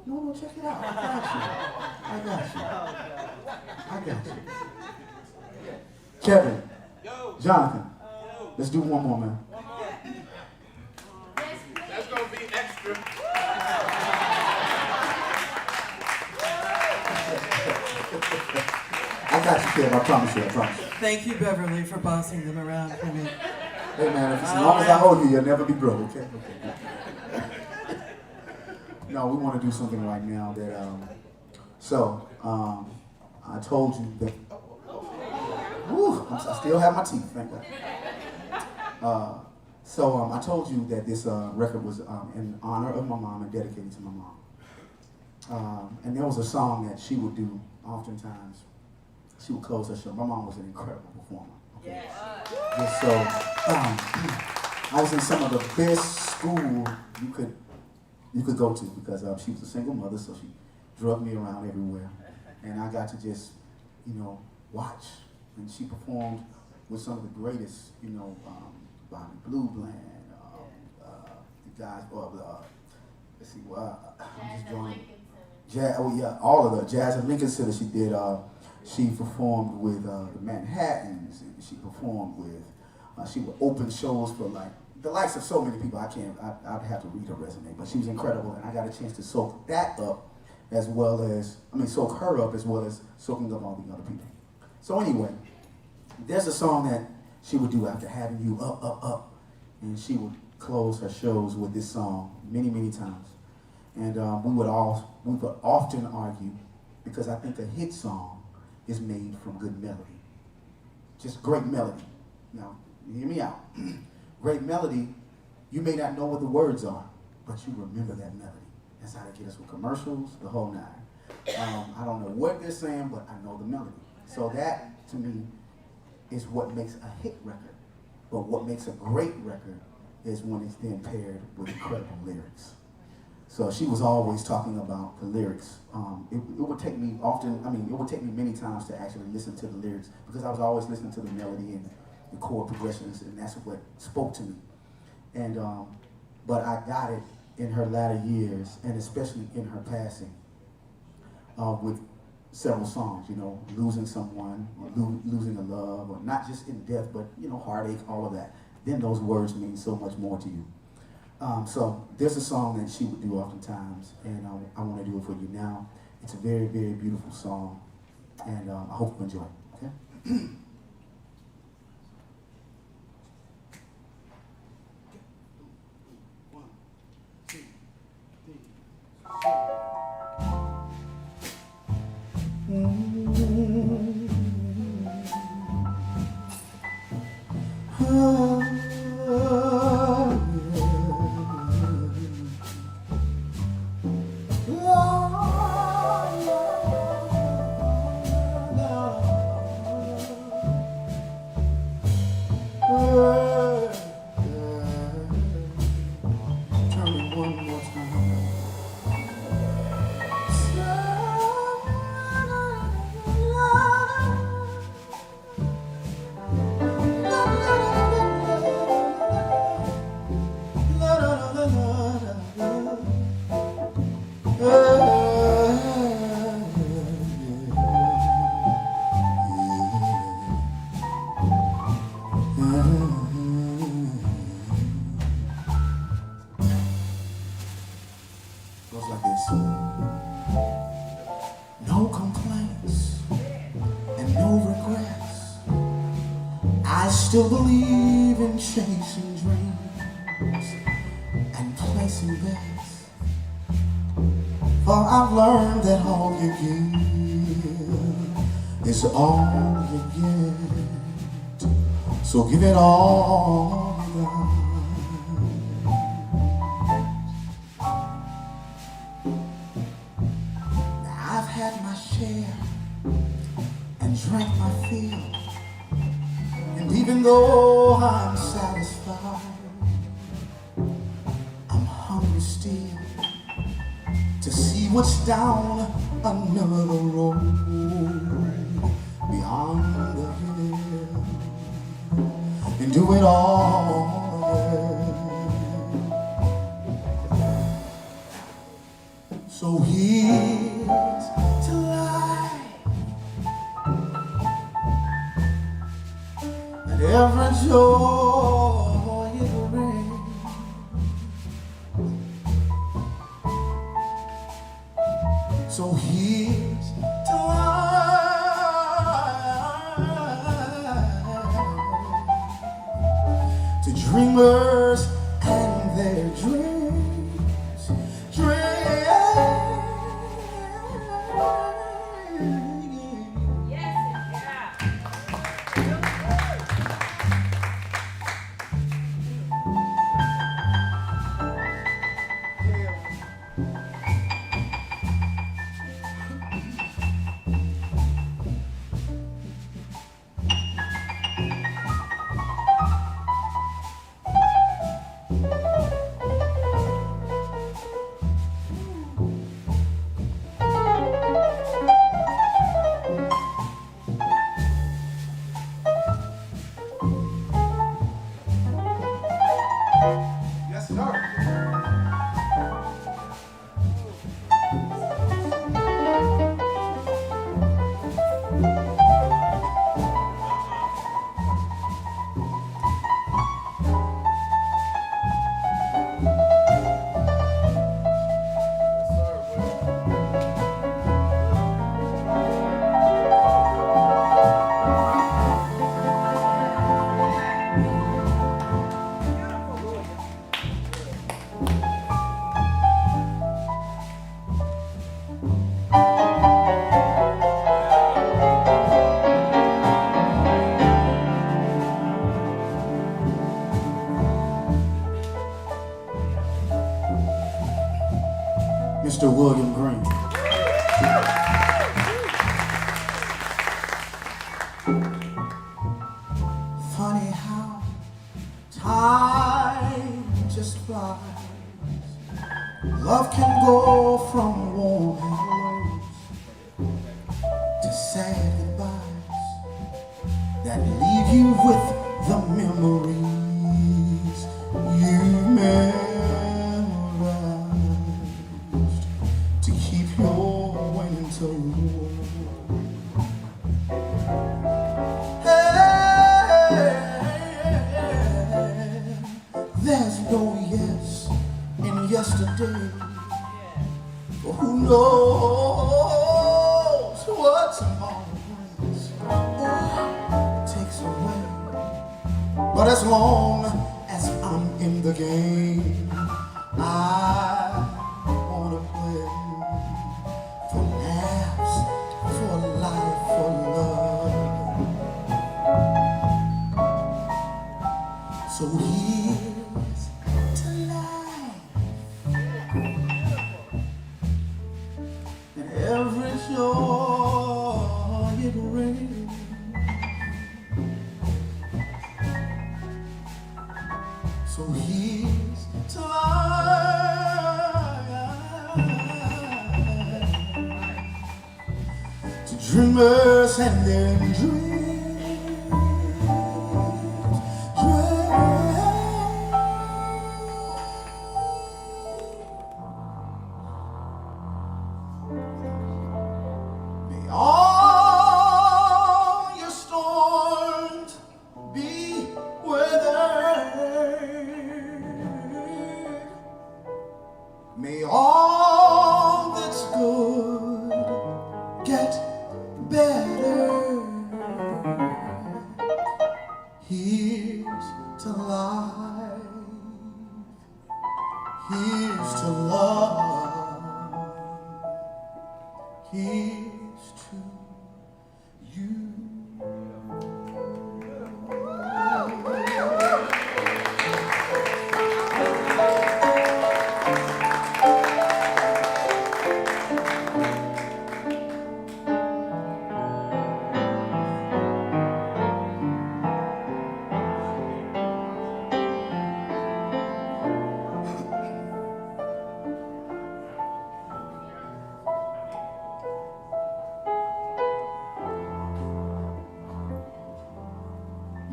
No, check it out. I got you. Kevin, Jonathan, let's do one more, man. That's gonna be extra. I got you, Kev. I promise you. Thank you, Beverly, for bossing them around for me. Hey, man, as long as I hold you, you'll never be broke, okay? No, we want to do something right now that, I told you that, I still have my teeth, thank God. I told you that this record was in honor of my mom and dedicated to my mom. And there was a song that she would do oftentimes. She would close her show. My mom was an incredible performer. Okay? Yes, so I was in some of the best school you could go to because she was a single mother, so she drug me around everywhere, and I got to just watch. And she performed with some of the greatest, Bobby Blue Bland, the guys. Let's see, I'm just drawing. Jazz, all of the Jazz and Lincoln Center she did. She performed with the Manhattans, and she performed with. She would open shows for like the likes of so many people. I'd have to read her resume, but she was incredible, and I got a chance to soak that up, soak her up as well as soaking up all the other people. So anyway, there's a song that she would do after having you up, and she would close her shows with this song many times, and we would often argue because I think a hit song is made from good melody, just great melody. Now, hear me out. Great melody, you may not know what the words are, but you remember that melody. That's how they get us with commercials, the whole nine. I don't know what they're saying, but I know the melody. So that, to me, is what makes a hit record. But what makes a great record is when it's then paired with incredible lyrics. So she was always talking about the lyrics. It would take me many times to actually listen to the lyrics because I was always listening to the melody and the chord progressions, and that's what spoke to me. And but I got it in her latter years, and especially in her passing, with several songs. Losing someone, or losing a love, or not just in death, but heartache, all of that. Then those words mean so much more to you. So there's a song that she would do oftentimes, and I want to do it for you now. It's a very beautiful song, and I hope you enjoy it. Okay. Tell me one more time. Goes like this. No complaints and no regrets. I still believe in chasing dreams and placing bets. For I've learned that all you give is all you get. So give it all you got. I've had my share and drank my fill, and even though I'm satisfied, I'm hungry still to see what's down another road beyond the hill, and do it all again. So here's to life and every joy it brings. So here's to life, to dreamers and their dreams. Yes, sir. Mr. William Green. Funny how time just flies. Love can go from warm hellos to sad goodbyes that leave you with the memories you memorized to keep your winter warm. There's no yes in yesterday, for who knows what tomorrow brings or takes away. But as long as I'm in the game, I wanna play for laughs, for life, for love. So here's to life and every joy it brings. So here's to life, to dreamers and their dreams. May all your storms be weathered. May all Here's to love. Here's to you.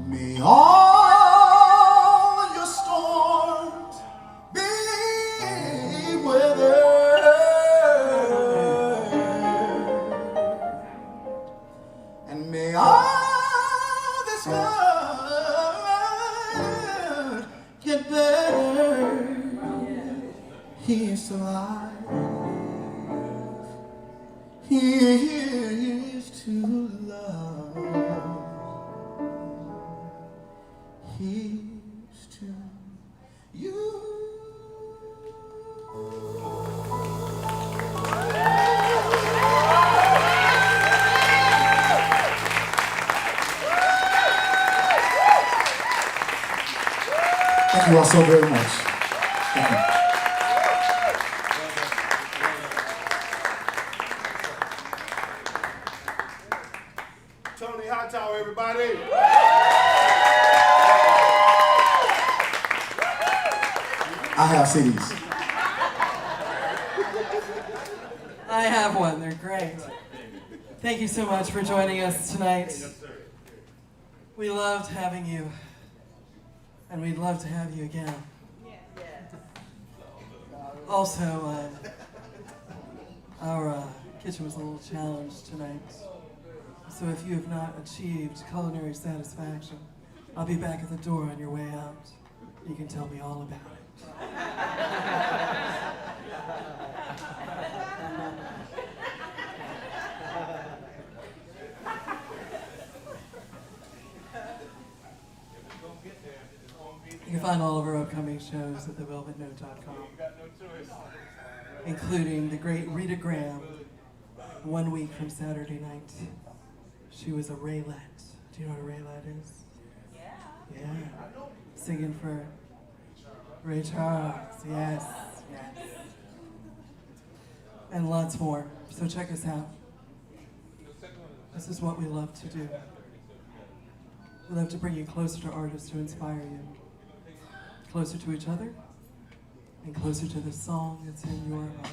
May all your storms be weathered, and may all the scars get better. Here's to life. Here's to love. Here's to you. Thank you all so very much. Thank you. Tony Hightower, everybody. I have CDs. I have one. They're great. Thank you so much for joining us tonight. We loved having you, and we'd love to have you again. Also, our kitchen was a little challenged tonight, so if you have not achieved culinary satisfaction, I'll be back at the door on your way out. You can tell me all about it. You can find all of our upcoming shows at thevelvetnote.com, including the great Rita Graham, 1 week from Saturday night. She was a Raylette. Do you know what a Raylette is? Yeah. Singing for Ray Charles. Yes. And lots more. So check us out. This is what we love to do. We love to bring you closer to artists who inspire you, closer to each other, and closer to the song that's in your heart.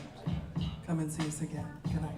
Come and see us again. Good night.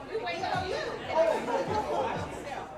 We waiting on you. Oh, no, no.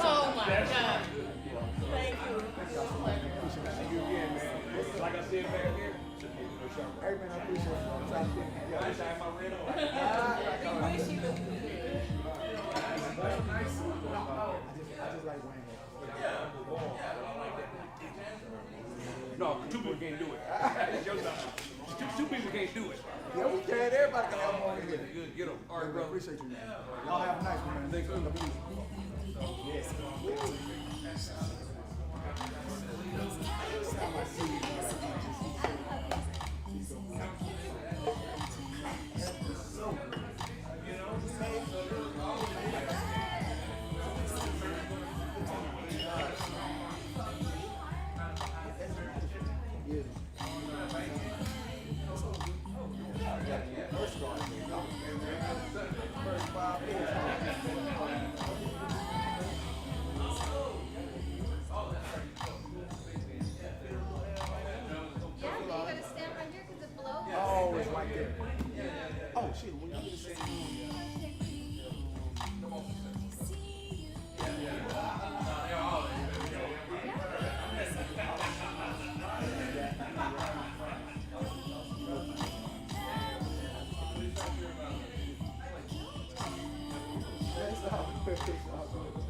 Oh my God. Thank you. Like I said back here. Hey man, I appreciate it. Yeah, I shine my red on. We wish you could. I just like Wayne. No, two people can't do it. It's your time. Two people can't do it. Yeah, we can. Everybody can have one here. Good, get them. All right, I bro. appreciate you, man. Y'all have a nice one, man. Thanks, man. Yeah, but you gotta stand right here because it blows. Oh, it's right there. Oh, shit. Well, you just said it's all good. It's all good.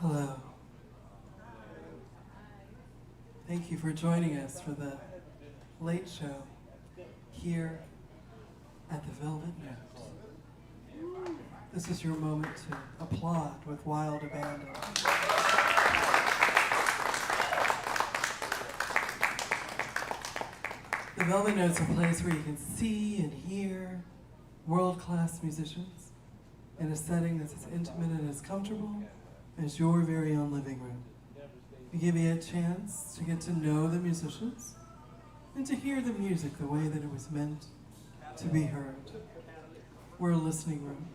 Hello. Thank you for joining us for the late show here at the Velvet Note. This is your moment to applaud with wild abandon. The Velvet Note's a place where you can see and hear world-class musicians in a setting that's as intimate and as comfortable as your very own living room. We give you a chance to get to know the musicians and to hear the music the way that it was meant to be heard. We're a listening room.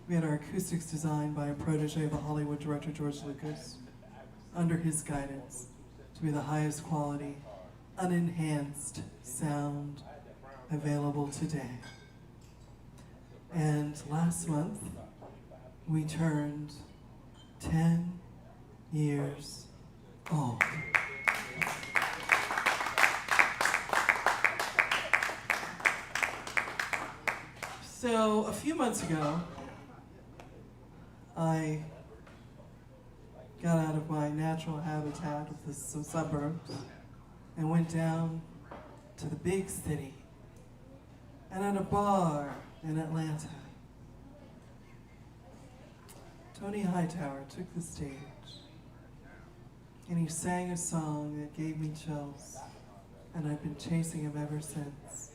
We had our acoustics designed by a protege of the Hollywood director George Lucas, under his guidance, to be the highest quality, unenhanced sound available today. And last month, we turned 10 years old. So a few months ago, I got out of my natural habitat of the suburbs and went down to the big city. And at a bar in Atlanta, Tony Hightower took the stage and he sang a song that gave me chills, and I've been chasing him ever since,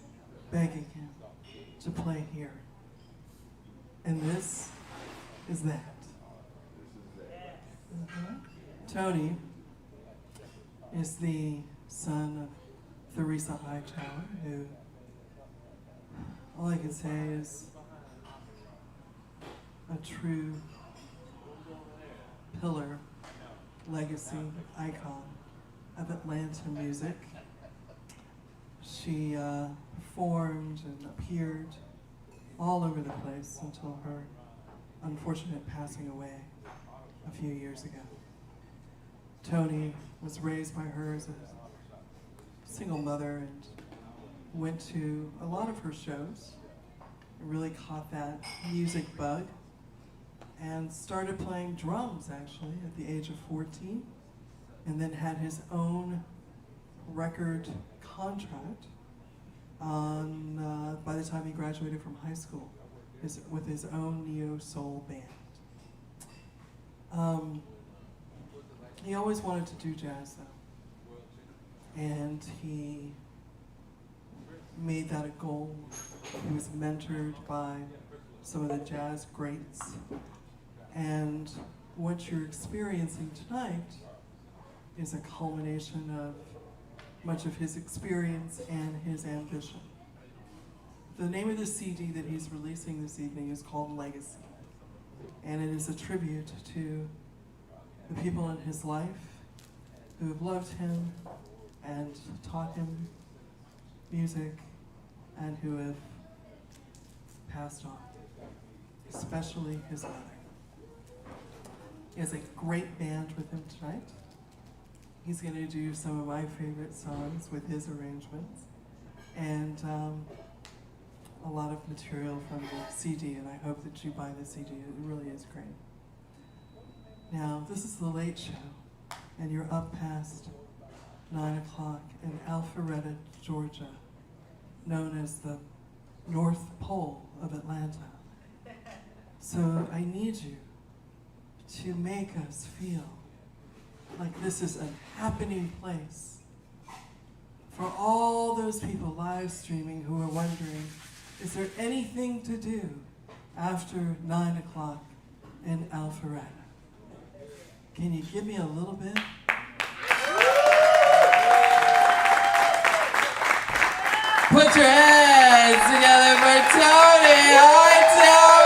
begging him to play here. And this is that. Tony is the son of Theresa Hightower, who, all I can say is a true pillar, legacy, icon of Atlanta music. She performed and appeared all over the place until her unfortunate passing away a few years ago. Tony was raised by her as a single mother and went to a lot of her shows, really caught that music bug, and started playing drums actually at the age of 14, and then had his own record contract on, by the time he graduated from high school, with his own neo-soul band. He always wanted to do jazz though, and he made that a goal. He was mentored by some of the jazz greats, and what you're experiencing tonight is a culmination of much of his experience and his ambition. The name of the CD that he's releasing this evening is called Legacy, and it is a tribute to the people in his life who have loved him and taught him music and who have passed on, especially his mother. He has a great band with him tonight. He's going to do some of my favorite songs with his arrangements, and a lot of material from the CD, and I hope that you buy the CD. It really is great. Now, this is The Late Show, and you're up past 9 o'clock in Alpharetta, Georgia, known as the North Pole of Atlanta. So I need you to make us feel like this is a happening place. For all those people live streaming who are wondering, is there anything to do after 9 o'clock in Alpharetta? Can you give me a little bit? Put your hands together for Tony Hightower!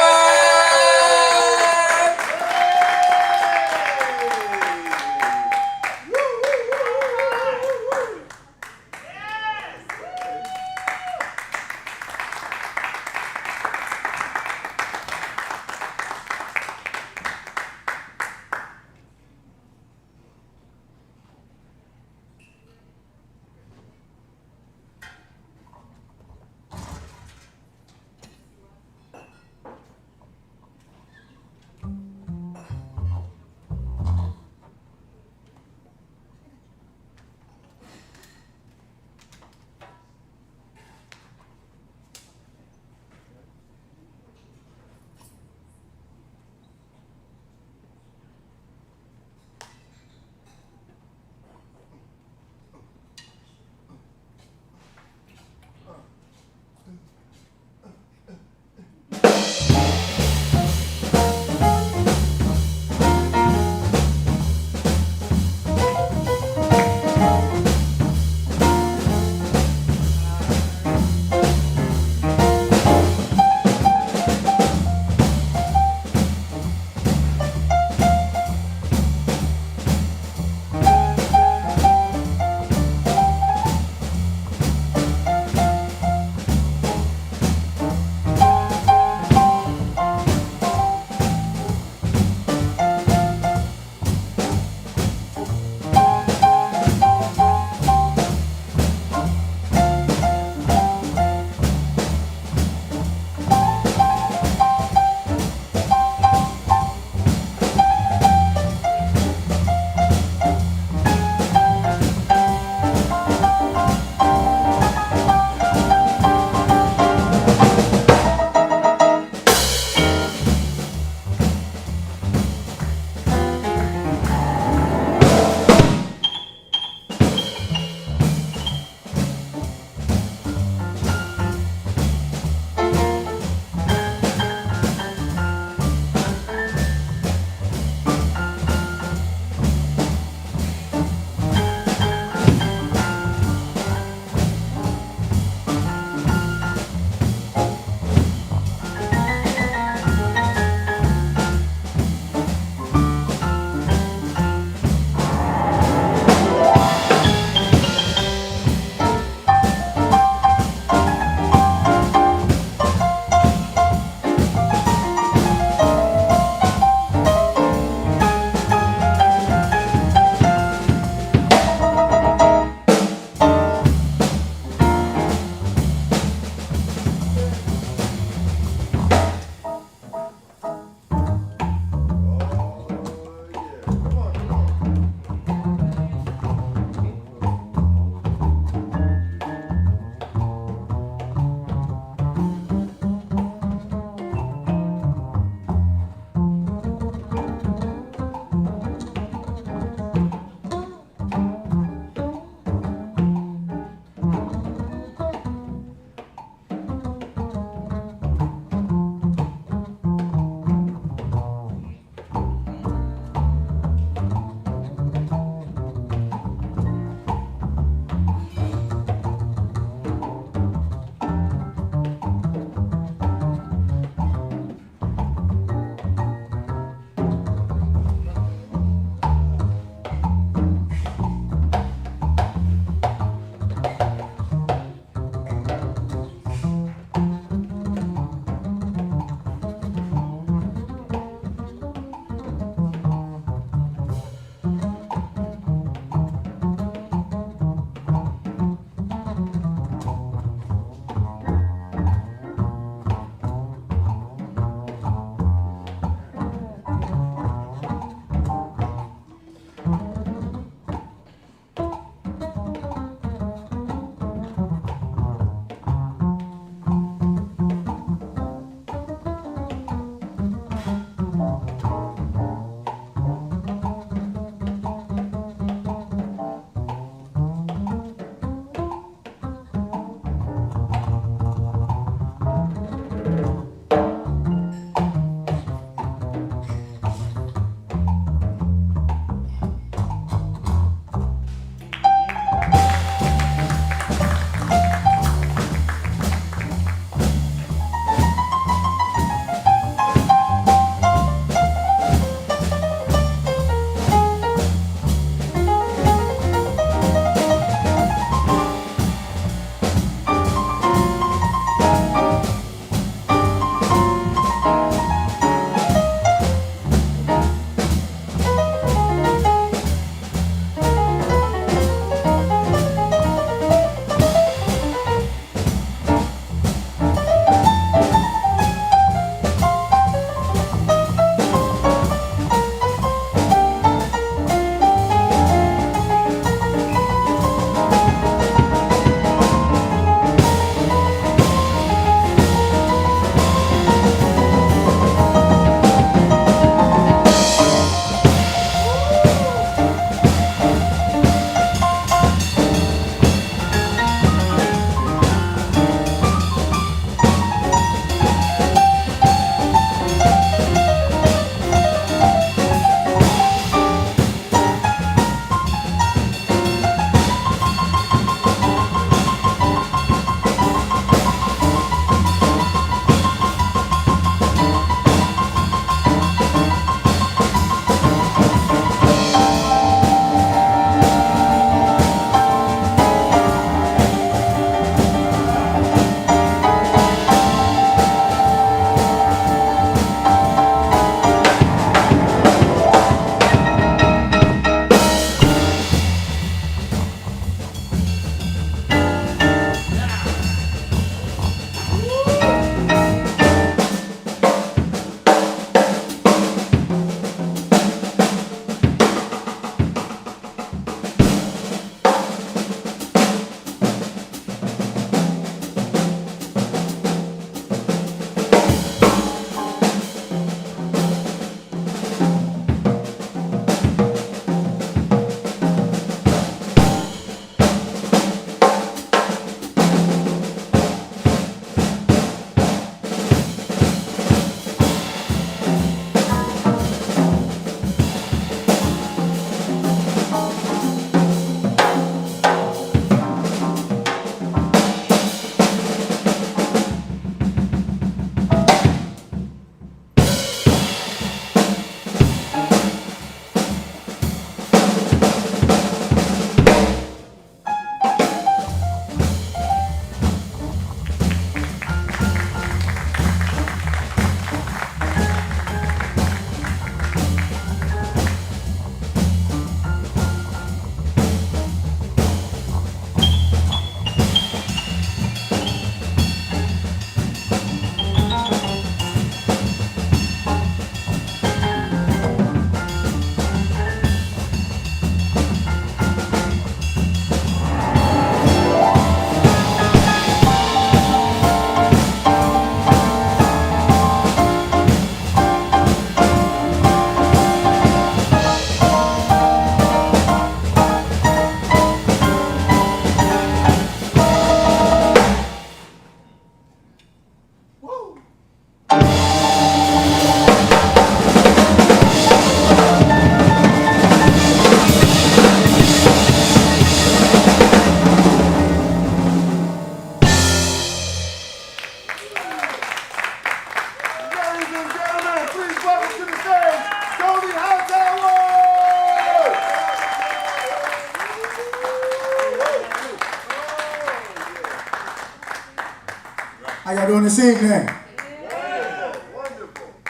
doing this evening?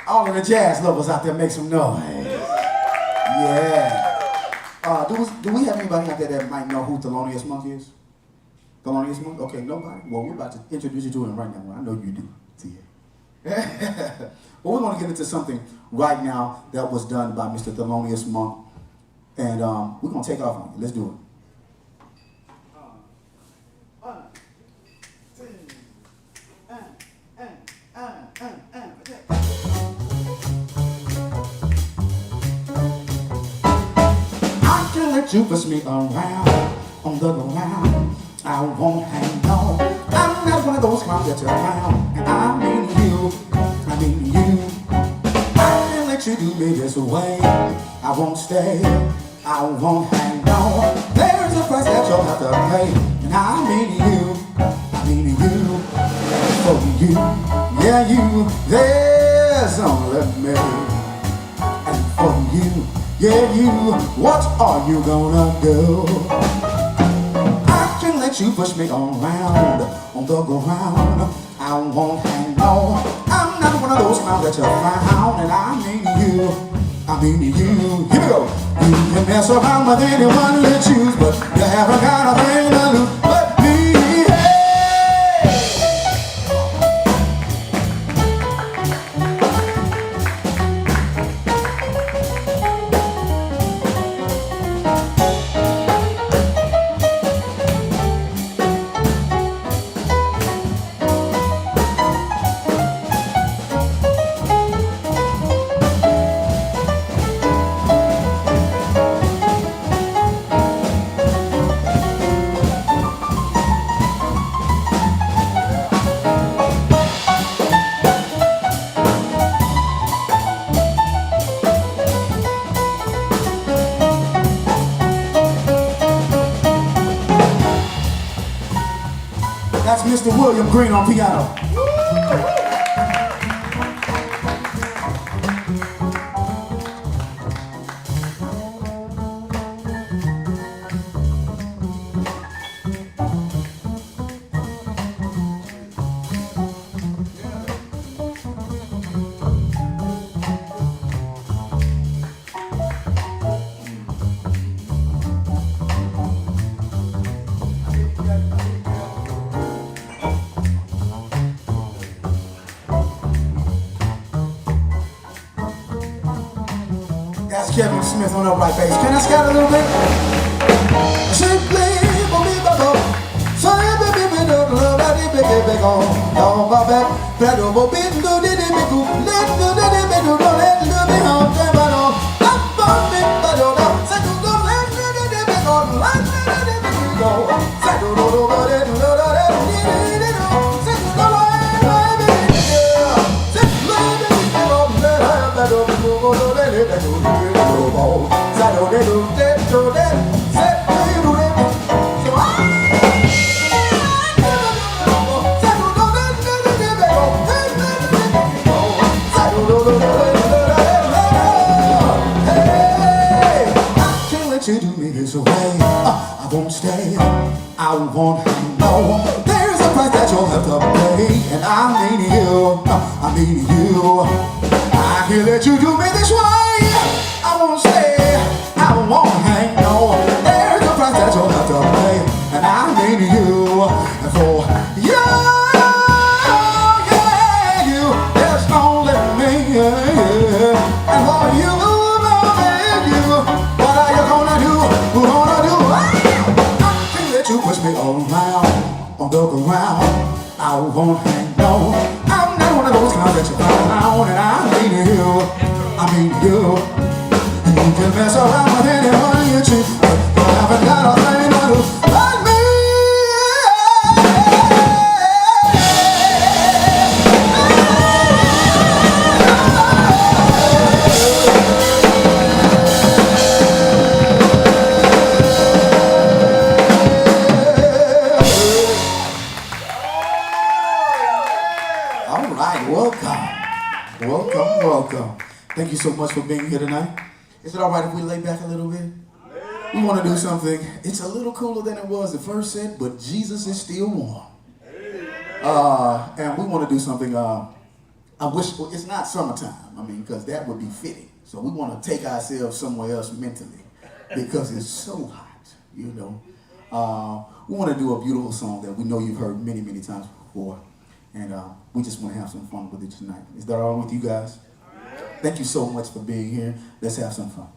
All of the jazz lovers out there, make some noise. Yeah. Do we have anybody out there that might know who Thelonious Monk is? Thelonious Monk? Okay, nobody? Well, we're about to introduce you to him right now. Well, I know you do. Well, we're going to get into something right now that was done by Mr. Thelonious Monk. And we're going to take off on you. Let's do it. I can let you push me around on the ground. I won't hang on. I'm not one of those clowns that you're around. And I mean you. I mean you. I can let you do me this way. I won't stay. I won't hang on. There's a price that you'll have to pay. And I mean you. I mean you. For you. Yeah, you. There's only me. And for you. Yeah, you. What are you gonna do? I can let you push me around on the ground. I won't hang on. I'm not one of those clowns that you found. And I mean you. I mean you. Here we go. You can mess around with anyone you choose, but you haven't got a thing to lose but me. That's Mr. William Green on piano. That's Kevin Smith on upright bass. Can I scat a little bit? You do me this way, I won't stay, I won't hang on. There's a price that you'll have to pay, and I mean you, I mean you. I can let you do me this way, I won't stay, I won't hang on. There's a price that you'll have to pay, and I mean you. And for you, yeah, you, there's only me, and for you. You push me around on the ground. I won't hang on. I'm not one of those clowns that you found. And I mean you. I mean you. You can mess around with anyone you choose, but you haven't got a thing to do like me. Welcome. Thank you so much for being here tonight. Is it all right if we lay back a little bit? We want to do something. It's a little cooler than it was the first set, but Jesus is still warm. And we want to do something. I wish it's not summertime. I mean, because that would be fitting. So we want to take ourselves somewhere else mentally because it's so hot, you know. We want to do a beautiful song that we know you've heard many, many times before. And we just want to have some fun with it tonight. Is that all right with you guys? Thank you so much for being here. Let's have some fun.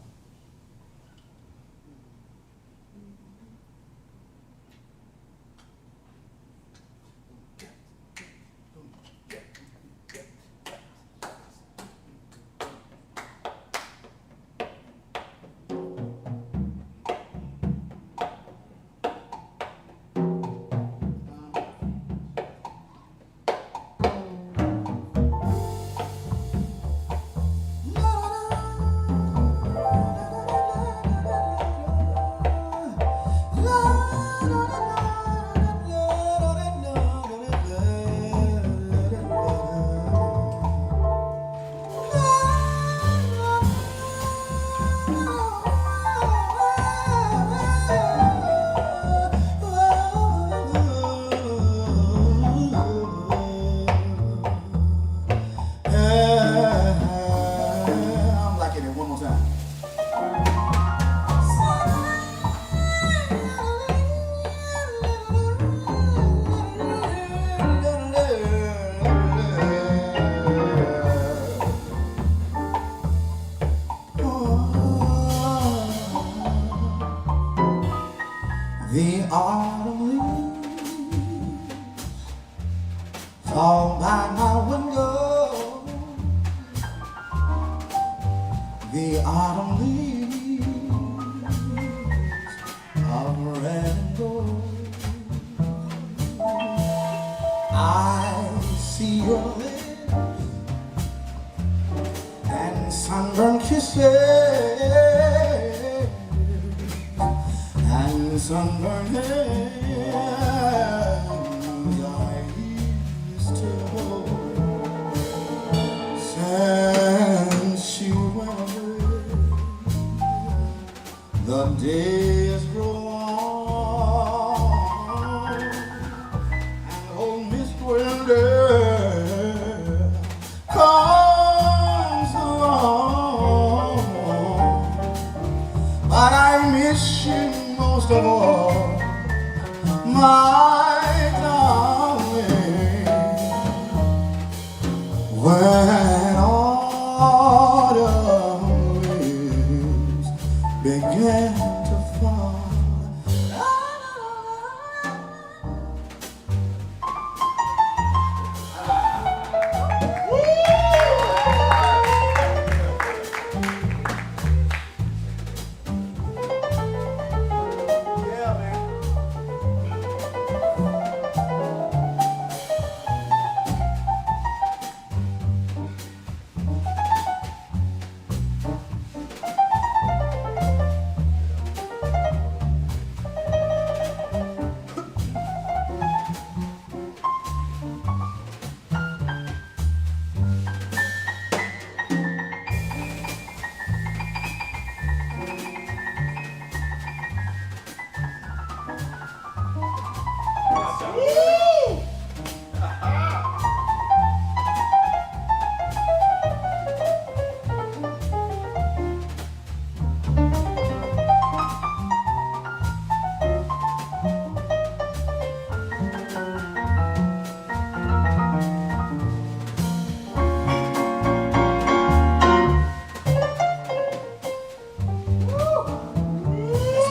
I'm liking it one more time. The autumn leaves fall by my window. The autumn leaves of red and gold. I see your lips and sunburned kisses and sunburned hands I used to hold. Since you went away, the days grow long, and old Miss Winter comes along. But I miss you most of all, my darling. When autumn leaves began to fall.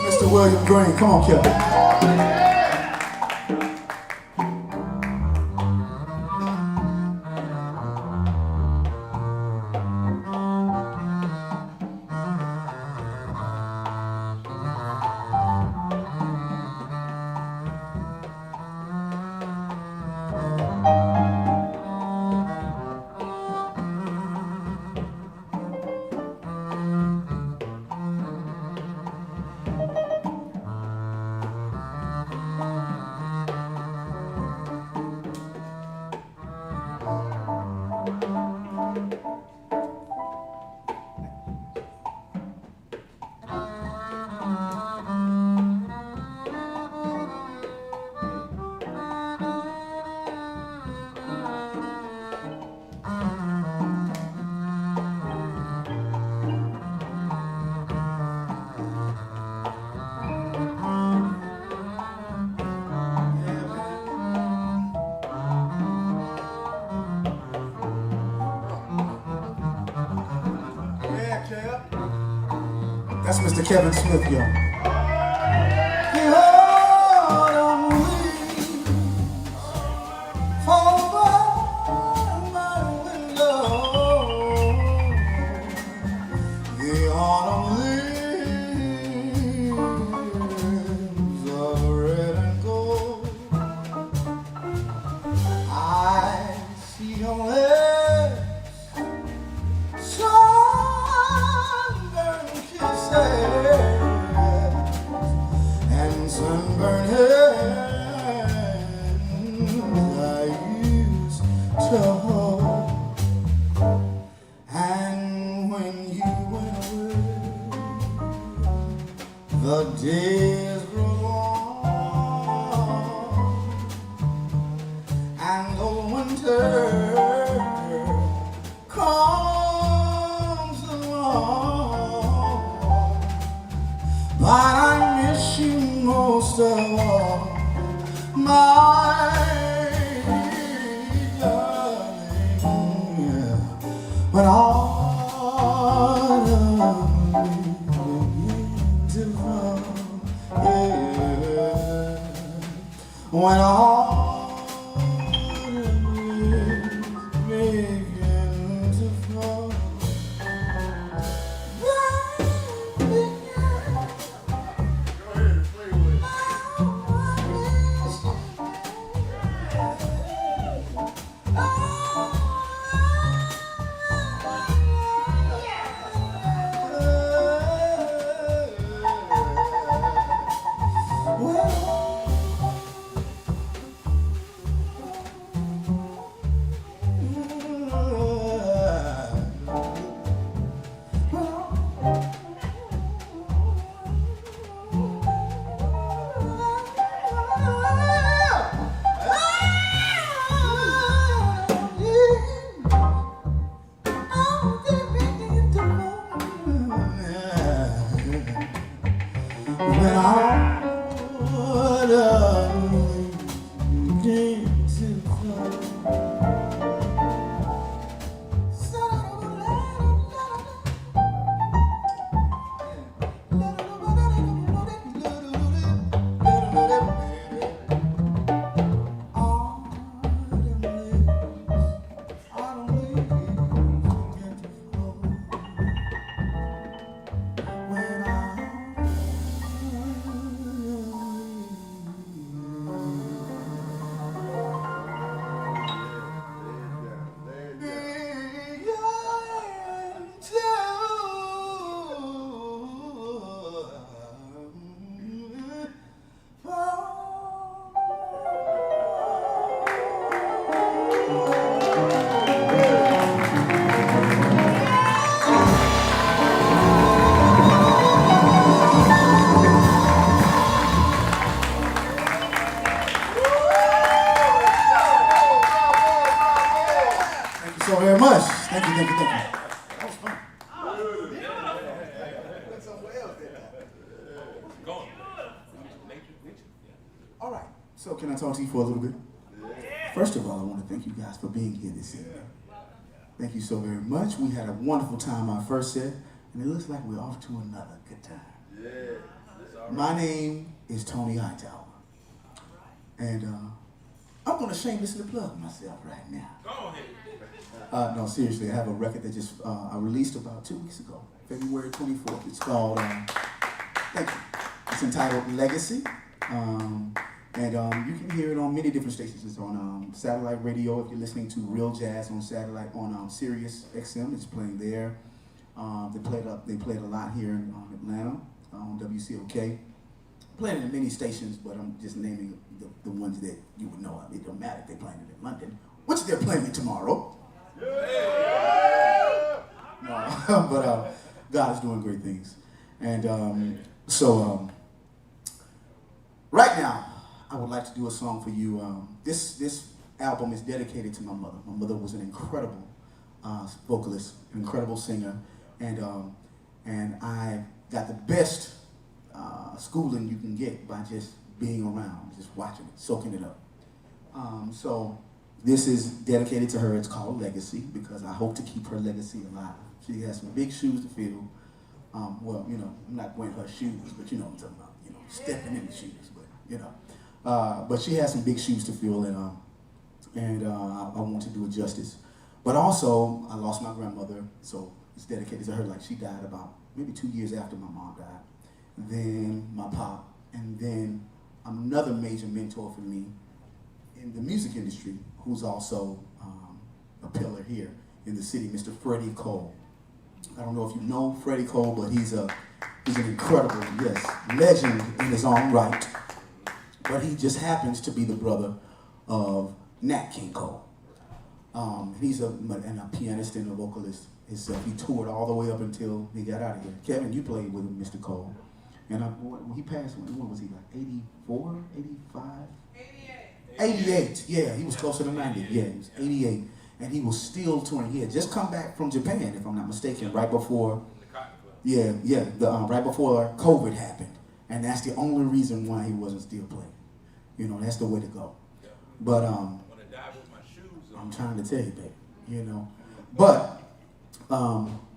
Mr. William Green, come on, Kevin. That's Mr. Kevin Smith, yo. The autumn leaves fall by my window. The autumn leaves are red and gold. I see your lips, sunburned kisses, and sunburned hands I used to hold. And when you went away, the days grow long, and the winter comes along. But I miss you most of all, my darling. When autumn begins to fall, yeah. When autumn begins to fall, so very much. Thank you. That was fun. All right, so can I talk to you for a little bit? First of all, I want to thank you guys for being here this evening. Thank you so very much. We had a wonderful time our first set, and it looks like we're off to another good time. My name is Tony Hightower, and I'm going to shamelessly plug myself right now. Go ahead. No, seriously, I have a record that just I released about 2 weeks ago, February 24th. It's called, thank you. It's entitled Legacy. And you can hear it on many different stations. It's on satellite radio if you're listening to Real Jazz on satellite on Sirius XM. It's playing there. They played a lot here in Atlanta on WCOK. Playing in many stations, but I'm just naming the ones that you would know. It don't matter if they're playing it in London, which they're playing it tomorrow. Yeah. No, but God is doing great things. And so right now, I would like to do a song for you. This album is dedicated to my mother. My mother was an incredible vocalist, an incredible singer, and I got the best schooling you can get by just being around, just watching it, soaking it up. So this is dedicated to her. It's called Legacy because I hope to keep her legacy alive. She has some big shoes to fill. Well, you know, I'm not wearing her shoes, but you know what I'm talking about. You know, stepping in the shoes, but you know. But she has some big shoes to fill, and I want to do it justice. But also, I lost my grandmother, so it's dedicated to her. Like, she died about maybe 2 years after my mom died. Then my pop, and then another major mentor for me in the music industry, who's also a pillar here in the city, Mr. Freddie Cole. I don't know if you know Freddie Cole, but he's an incredible, yes, legend in his own right. But he just happens to be the brother of Nat King Cole. He's a pianist and a vocalist himself. He toured all the way up until he got out of here. Kevin, you played with him, Mr. Cole. And when he passed, when was he, like 84, 85? 88, yeah, he was closer to 90. Yeah, he was 88. And he was still touring. He had just come back from Japan, if I'm not mistaken, right before, right before COVID happened. And that's the only reason why he wasn't still playing. You know, that's the way to go. But I'm trying to tell you, baby, you know. But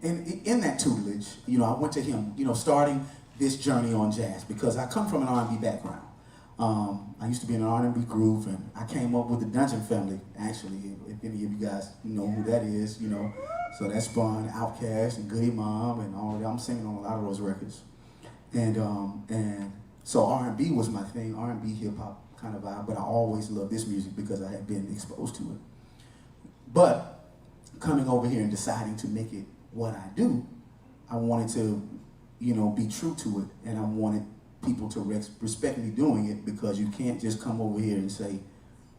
in that tutelage, you know, I went to him, you know, starting this journey on jazz, because I come from an R&B background. I used to be in an R&B group, and I came up with the Dungeon Family, actually, if any of you guys know who that is, you know. So that spawned Outkast and Goody Mob and all that. I'm singing on a lot of those records. And so R&B was my thing, R&B, hip-hop kind of vibe, but I always loved this music because I had been exposed to it. But coming over here and deciding to make it what I do, I wanted to, you know, be true to it, and I wanted people to respect me doing it, because you can't just come over here and say,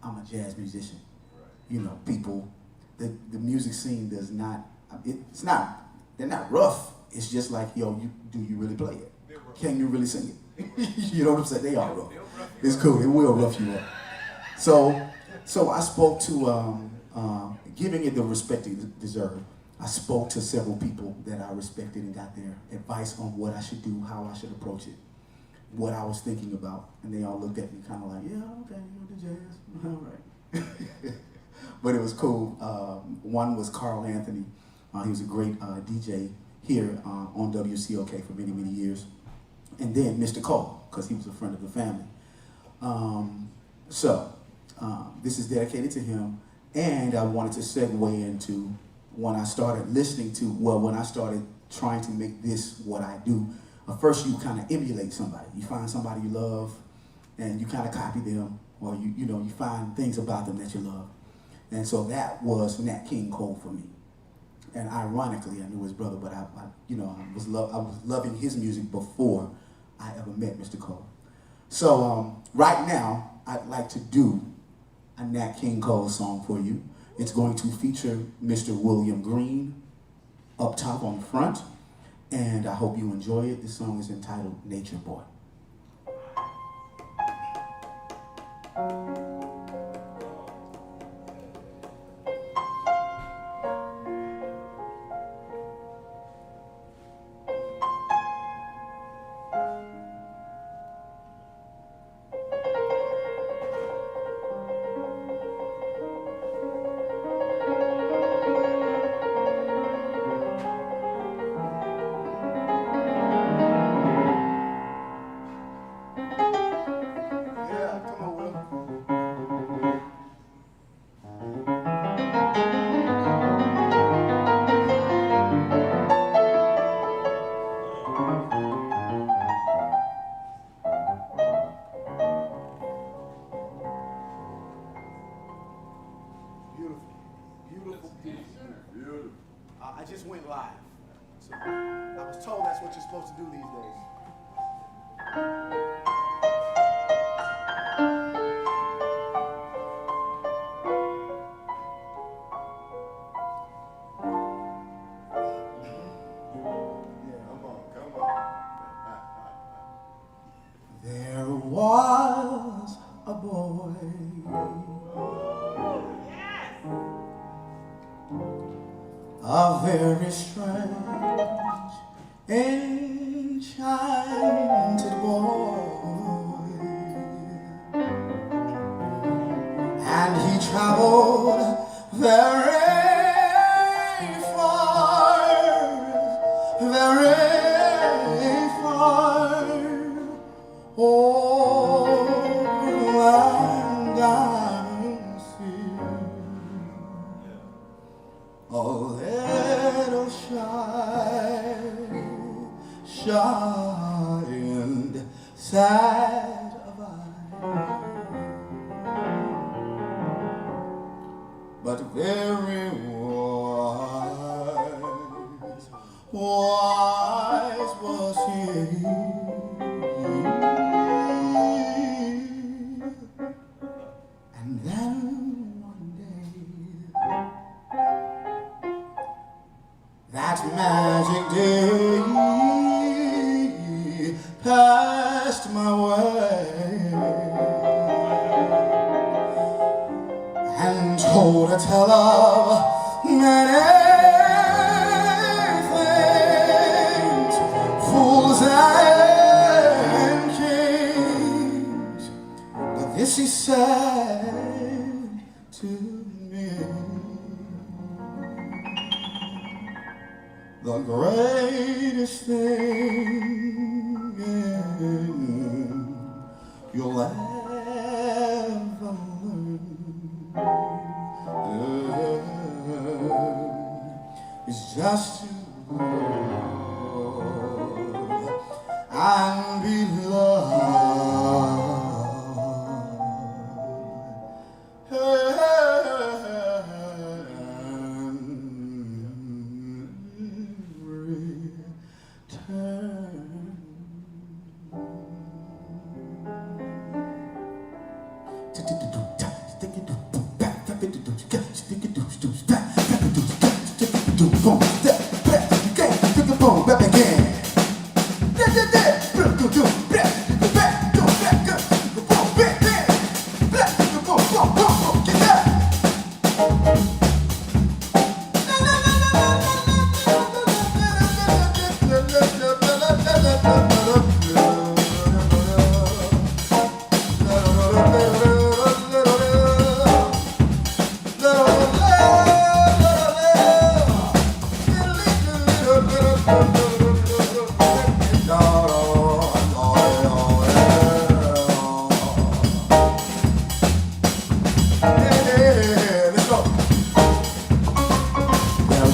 I'm a jazz musician. Right. You know, people, the music scene does not, they're not rough. It's just like, yo, do you really play it? Can you really sing it? You know what I'm saying? They are rough. It's cool, it will rough you up. So I spoke to, giving it the respect it deserved. I spoke to several people that I respected and got their advice on what I should do, how I should approach it, what I was thinking about, and they all looked at me kind of like, yeah, okay, you do jazz, all right. But it was cool. One was Carl Anthony. He was a great DJ here on WCOK for many, many years. And then Mr. Cole, because he was a friend of the family. This is dedicated to him, and I wanted to segue into when I started listening to, when I started trying to make this what I do. First, you kind of emulate somebody. You find somebody you love, and you kind of copy them, or you find things about them that you love. And so that was Nat King Cole for me. And ironically, I knew his brother, but I was loving his music before I ever met Mr. Cole. So right now, I'd like to do a Nat King Cole song for you. It's going to feature Mr. William Green up top on the front, and I hope you enjoy it. This song is entitled Nature Boy. I just went live. So I was told that's what you're supposed to do these days. There was a boy a very strange, enchanted boy, and he traveled very far, very shined side of eye, but very wise was he. And then one day, that magic day passed my way and told a tale of many things, fools and kings. But this he said to me: the greatest thing you'll ever learn is just to love and be loved.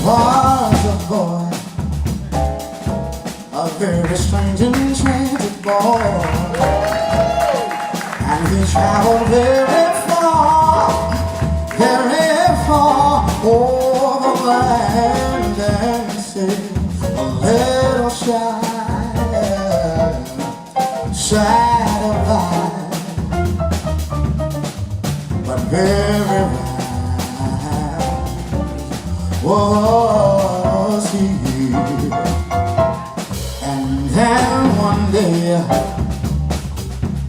Was a boy, a very strange and enchanted boy, and he traveled very far over the land and sea, a little sad of eye, but very was he. And then one day,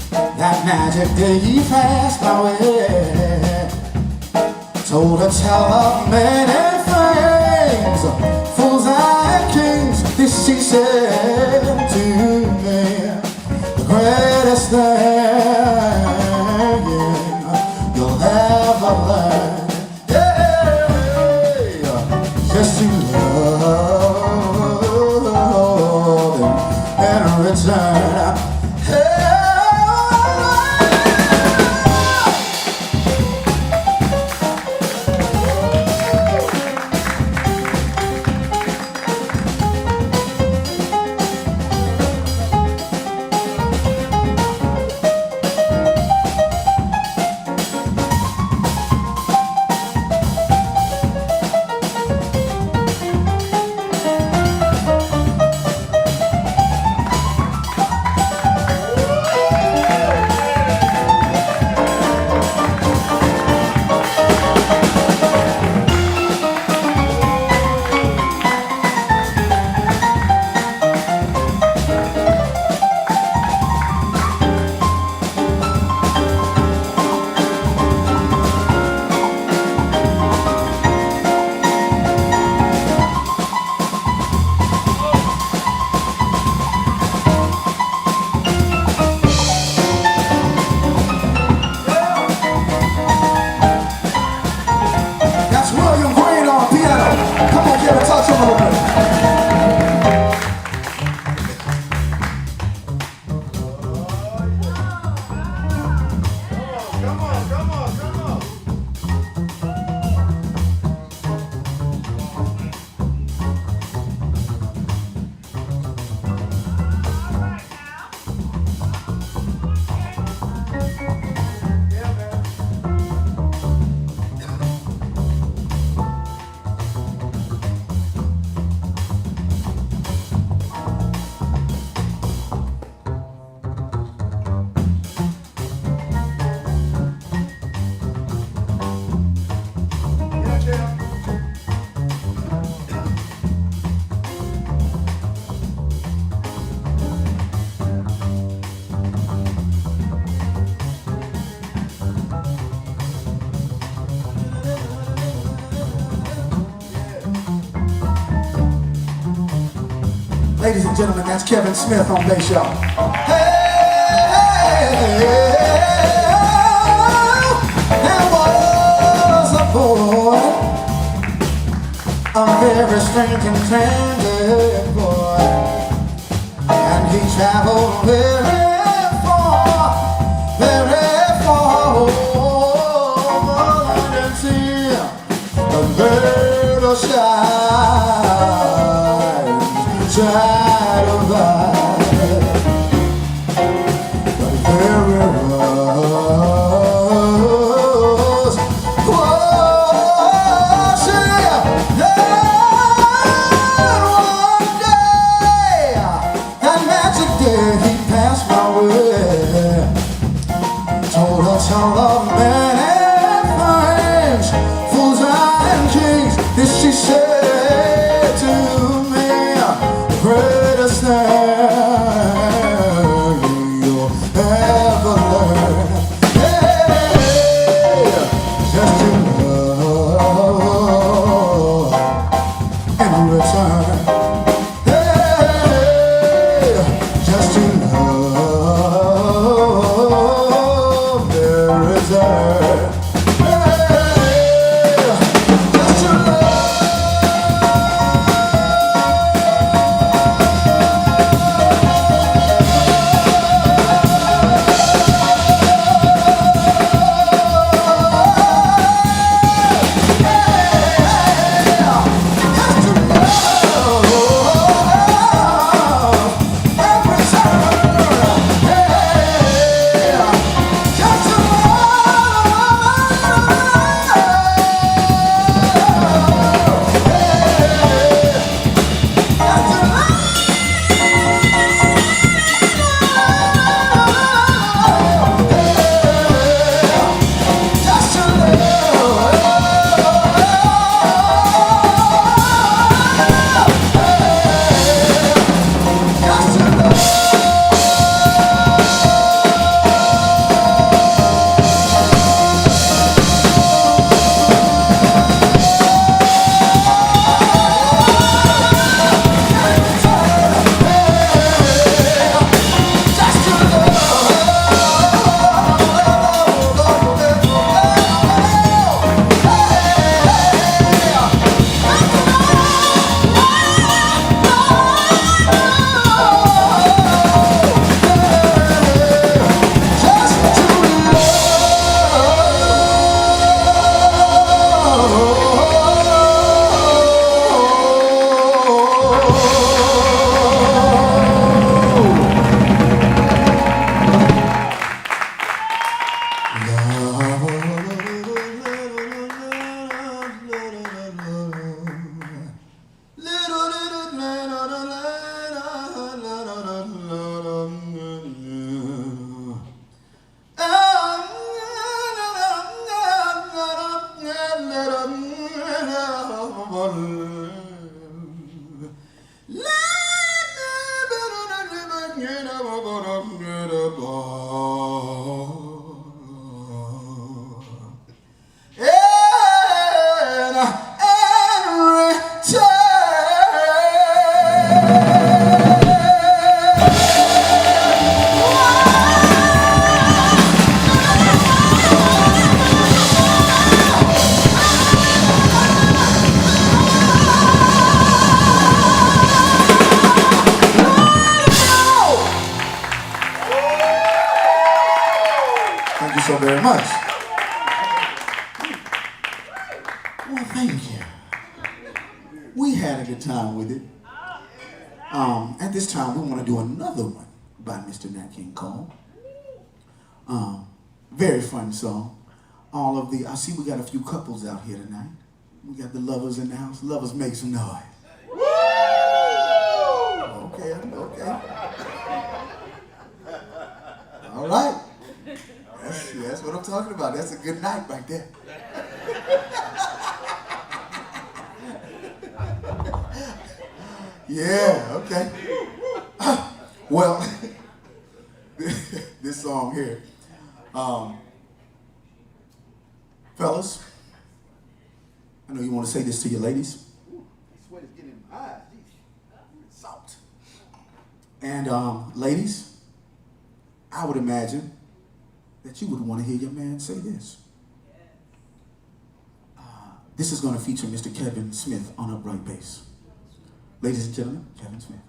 that magic day he passed my way, told a tale of many things, fools and kings. This he said to me: the greatest thing you'll ever learn, just to love and return. Ladies and gentlemen, that's Kevin Smith on bass, y'all. Hey, there was a boy, a very strange and transient boy, and he traveled very far over the sea. A little side of life, but there it was, one day, that magic day, he passed my way, told us all of many things, fools and kings, this she said to me, greatest thing you'll ever learn, hey, just to love in return, hey, just to love their reserve, hey, just to love. Thank you so very much. Well, thank you. We had a good time with it. At this time, we want to do another one by Mr. Nat King Cole. Very fun song. I see we got a few couples out here tonight. We got the lovers in the house. Lovers, make some noise. Okay. All right. That's what I'm talking about. That's a good night right there. Yeah, okay. Well, this song here, fellas, I know you want to say this to your ladies. Sweat is getting in my eyes. Salt. And ladies, I would imagine that you would want to hear your man say this. This is going to feature Mr. Kevin Smith on upright bass. Ladies and gentlemen, Kevin Smith.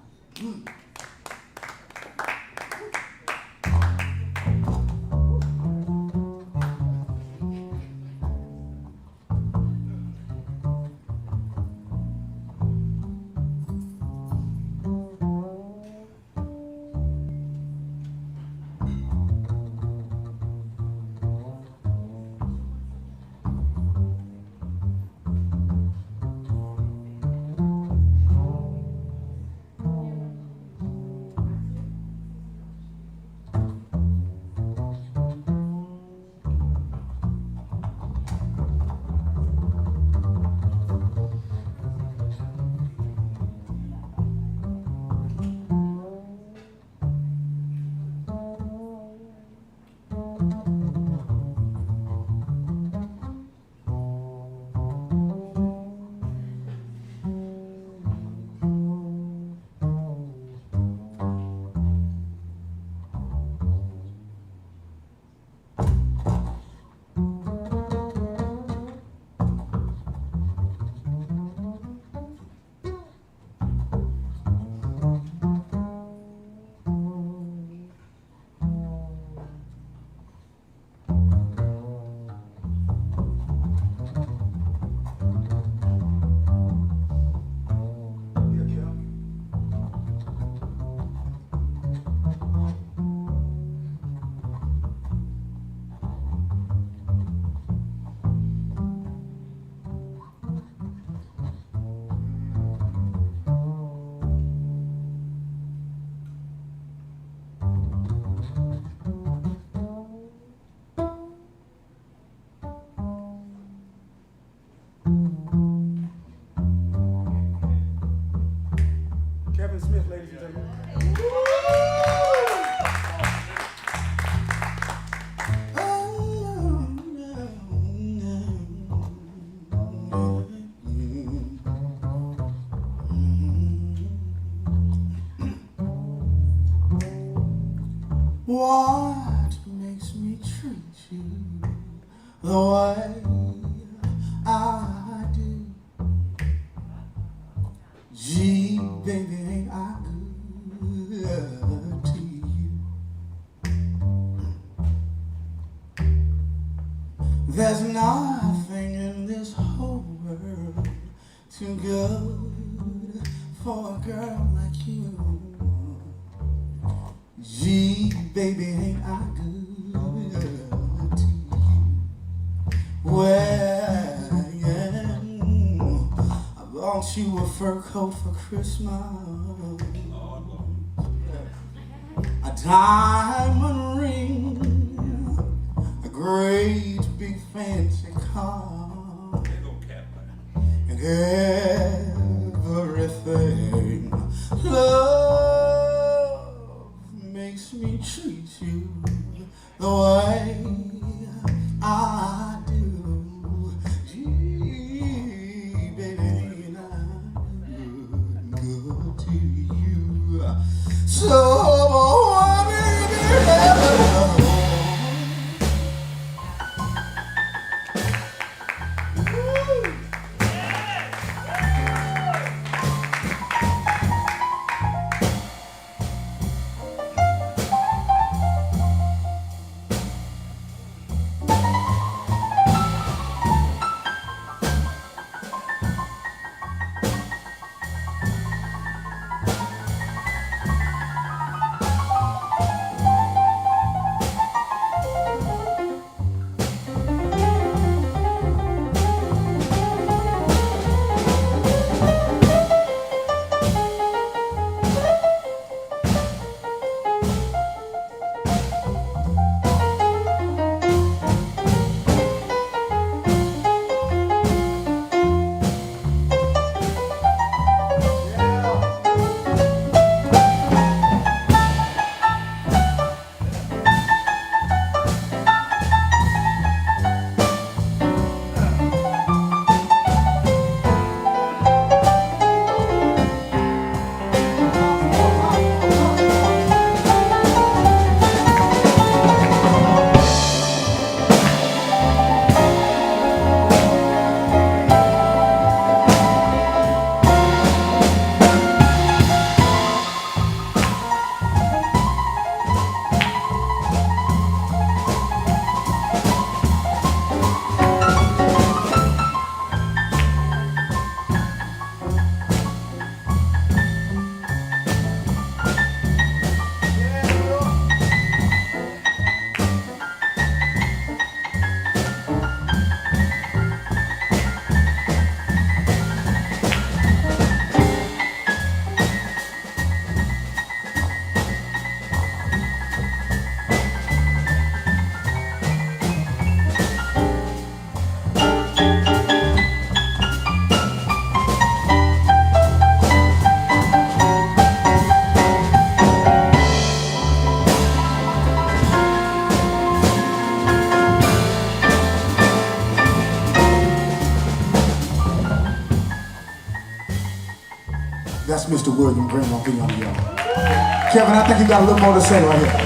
Kevin Smith, ladies and gentlemen. What makes me treat you the way I do? Gee, baby, ain't I good to you? There's nothing in this whole world too good for a girl like you. Gee, baby, ain't I good to you? Well, yeah, I bought you a fur coat for Christmas, a diamond ring, a great big fancy car, and everything. Love makes me treat you the way I do. Gee, baby, ain't I good to you? So, baby, Mr. William Green won't be on the yard. Kevin, I think you got a little more to say right here.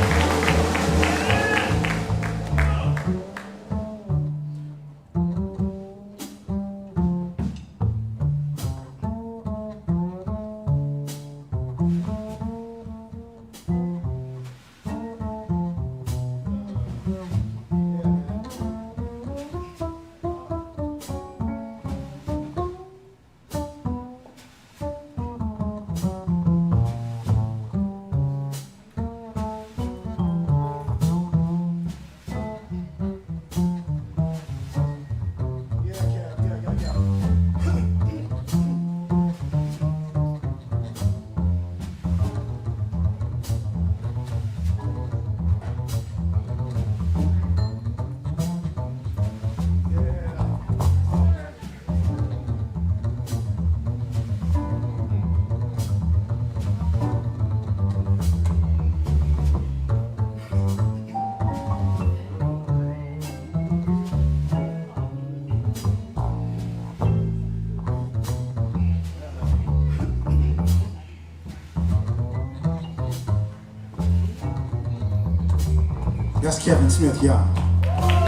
That's Kevin Smith, y'all.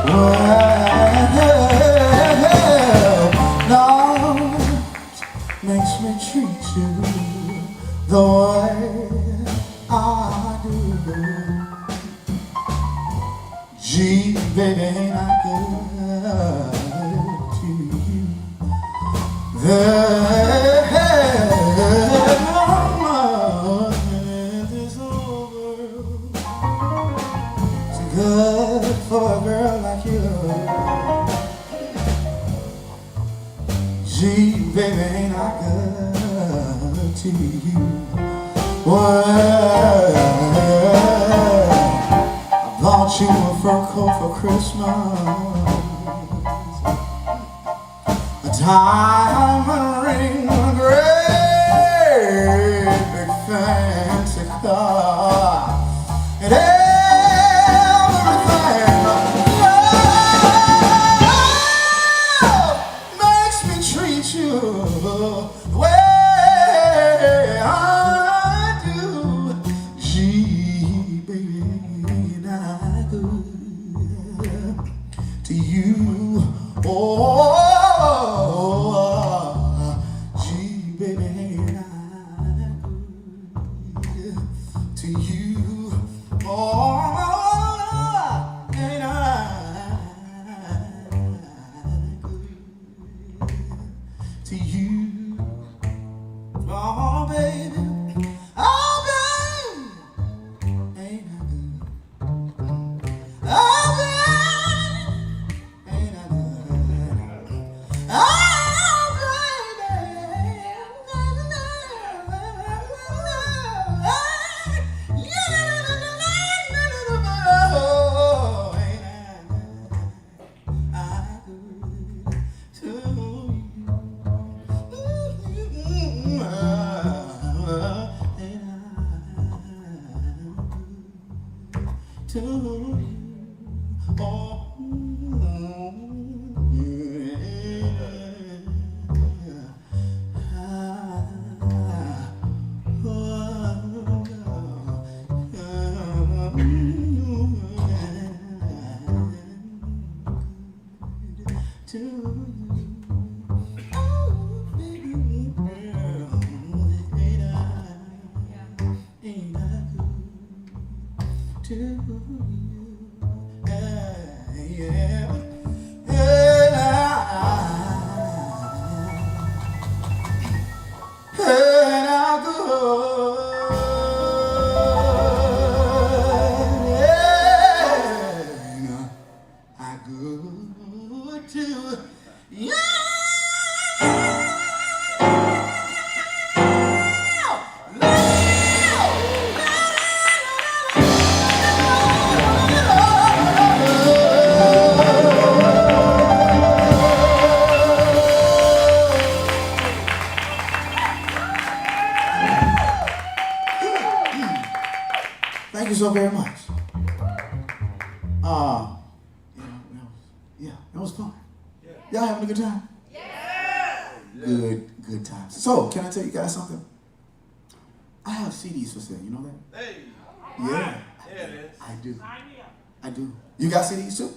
Well, makes me treat you the way I do. Gee, baby, ain't I good to you? This whole world is good for a girl like you. Gee, baby, ain't I good to you? Well, I bought you a fur coat for Christmas, a diamond ring, a great big fancy car, and everything makes me treat you the way I do. Gee, baby, ain't I good to you? Oh, gee, baby, ain't I good to you? Oh, ain't I good to you? Oh, baby, oh, baby, ain't I good? Oh, baby, ain't I good? Oh, thank you so very much. That was fun. Y'all having a good time? Yeah. Good times. So, can I tell you guys something? have CDs for sale. You know that? Hey, Yeah. there it is. I do. I do. You got CDs too?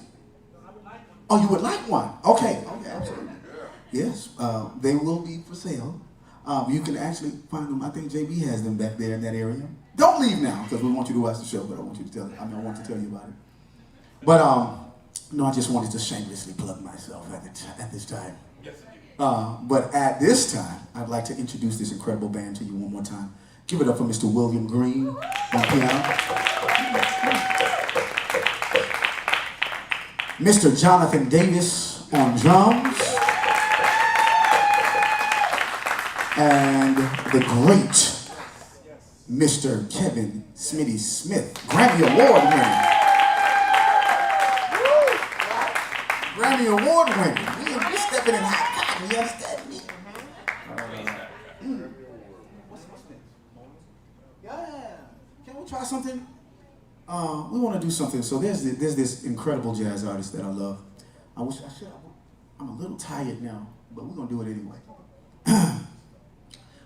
Oh, you would like one? Okay. Okay, absolutely. Yes, they will be for sale. You can actually find them. I think JB has them back there in that area. Don't leave now, because we want you to watch the show, but I want you to tell. I want to tell you about it. But no, I just wanted to shamelessly plug myself at this time. But at this time, I'd like to introduce this incredible band to you one more time. Give it up for Mr. William Green on piano. Mr. Jonathan Davis on drums. And the great Mr. Kevin Smitty Smith, Grammy Award winner. Grammy Award winner. We're stepping in hot cotton, you understand me? What's next? Yeah. Can we try something? We want to do something. So there's this incredible jazz artist that I love. I wish I should. I'm a little tired now, but we're gonna do it anyway.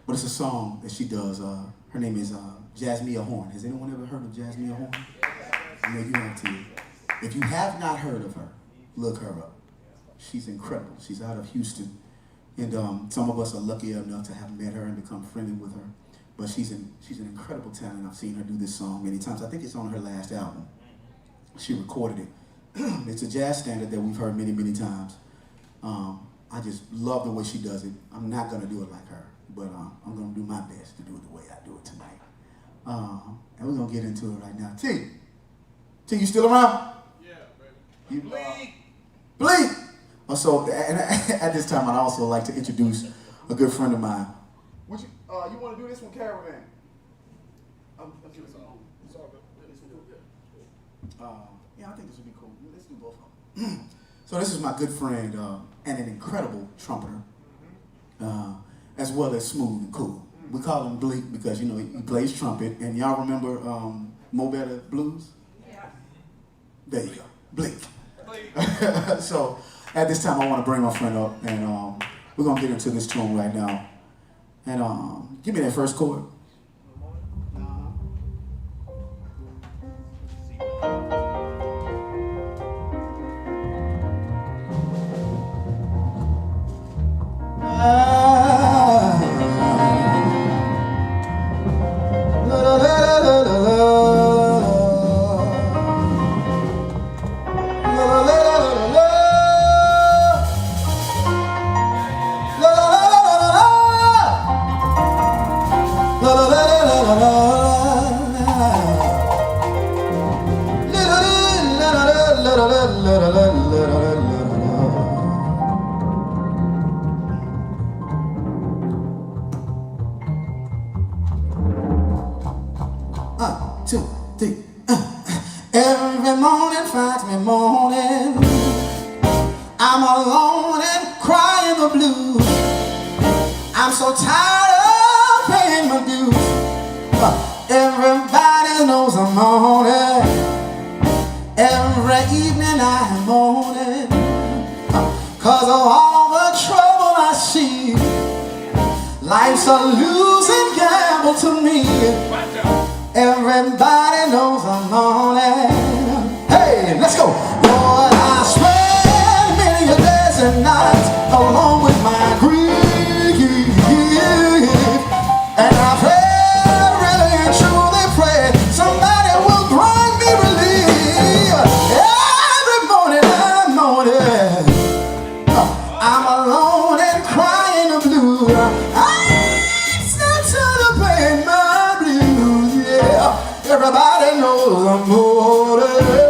But it's a song that she does. Her name is Jasmia Horn. Has anyone ever heard of Jasmia Horn? I know you have to. If you have not heard of her, look her up. She's incredible. She's out of Houston. And some of us are lucky enough to have met her and become friendly with her. But she's an incredible talent. I've seen her do this song many times. I think it's on her last album. She recorded it. It's a jazz standard that we've heard many, many times. I just love the way she does it. I'm not going to do it like her, but I'm going to do my best to do it the way I do it tonight. And we're going to get into it right now. T, you still around? Yeah, baby. Bleak. Bleak! So, and at this time, I'd also like to introduce a good friend of mine. Would you want to do this one, Caravan? I'm doing this one. It's all good. Yeah, I think this would be cool. Let's do both of them. So this is my good friend and an incredible trumpeter, as well as smooth and cool. We call him Bleak because, you know, he plays trumpet. And y'all remember Mo Better Blues? Yeah. There you go, Bleak. So at this time, I want to bring my friend up, and we're going to get into this tune right now. And give me that first chord. Every morning finds me moaning. I'm alone and crying the blues. I'm so tired of paying my dues. Everybody knows I'm moaning. Every evening I am moaning, 'cause of all the trouble I see. Life's a losing gamble to me. Everybody knows I'm moaning. Hey, let's go. Lord, I spend many a days and nights alone with my grief. And I pray, really and truly pray, somebody will bring me relief. Every morning I'm moaning. I'm alone and crying the blues. I'm so tired of paying my blues. Yeah, everybody knows I'm moaning.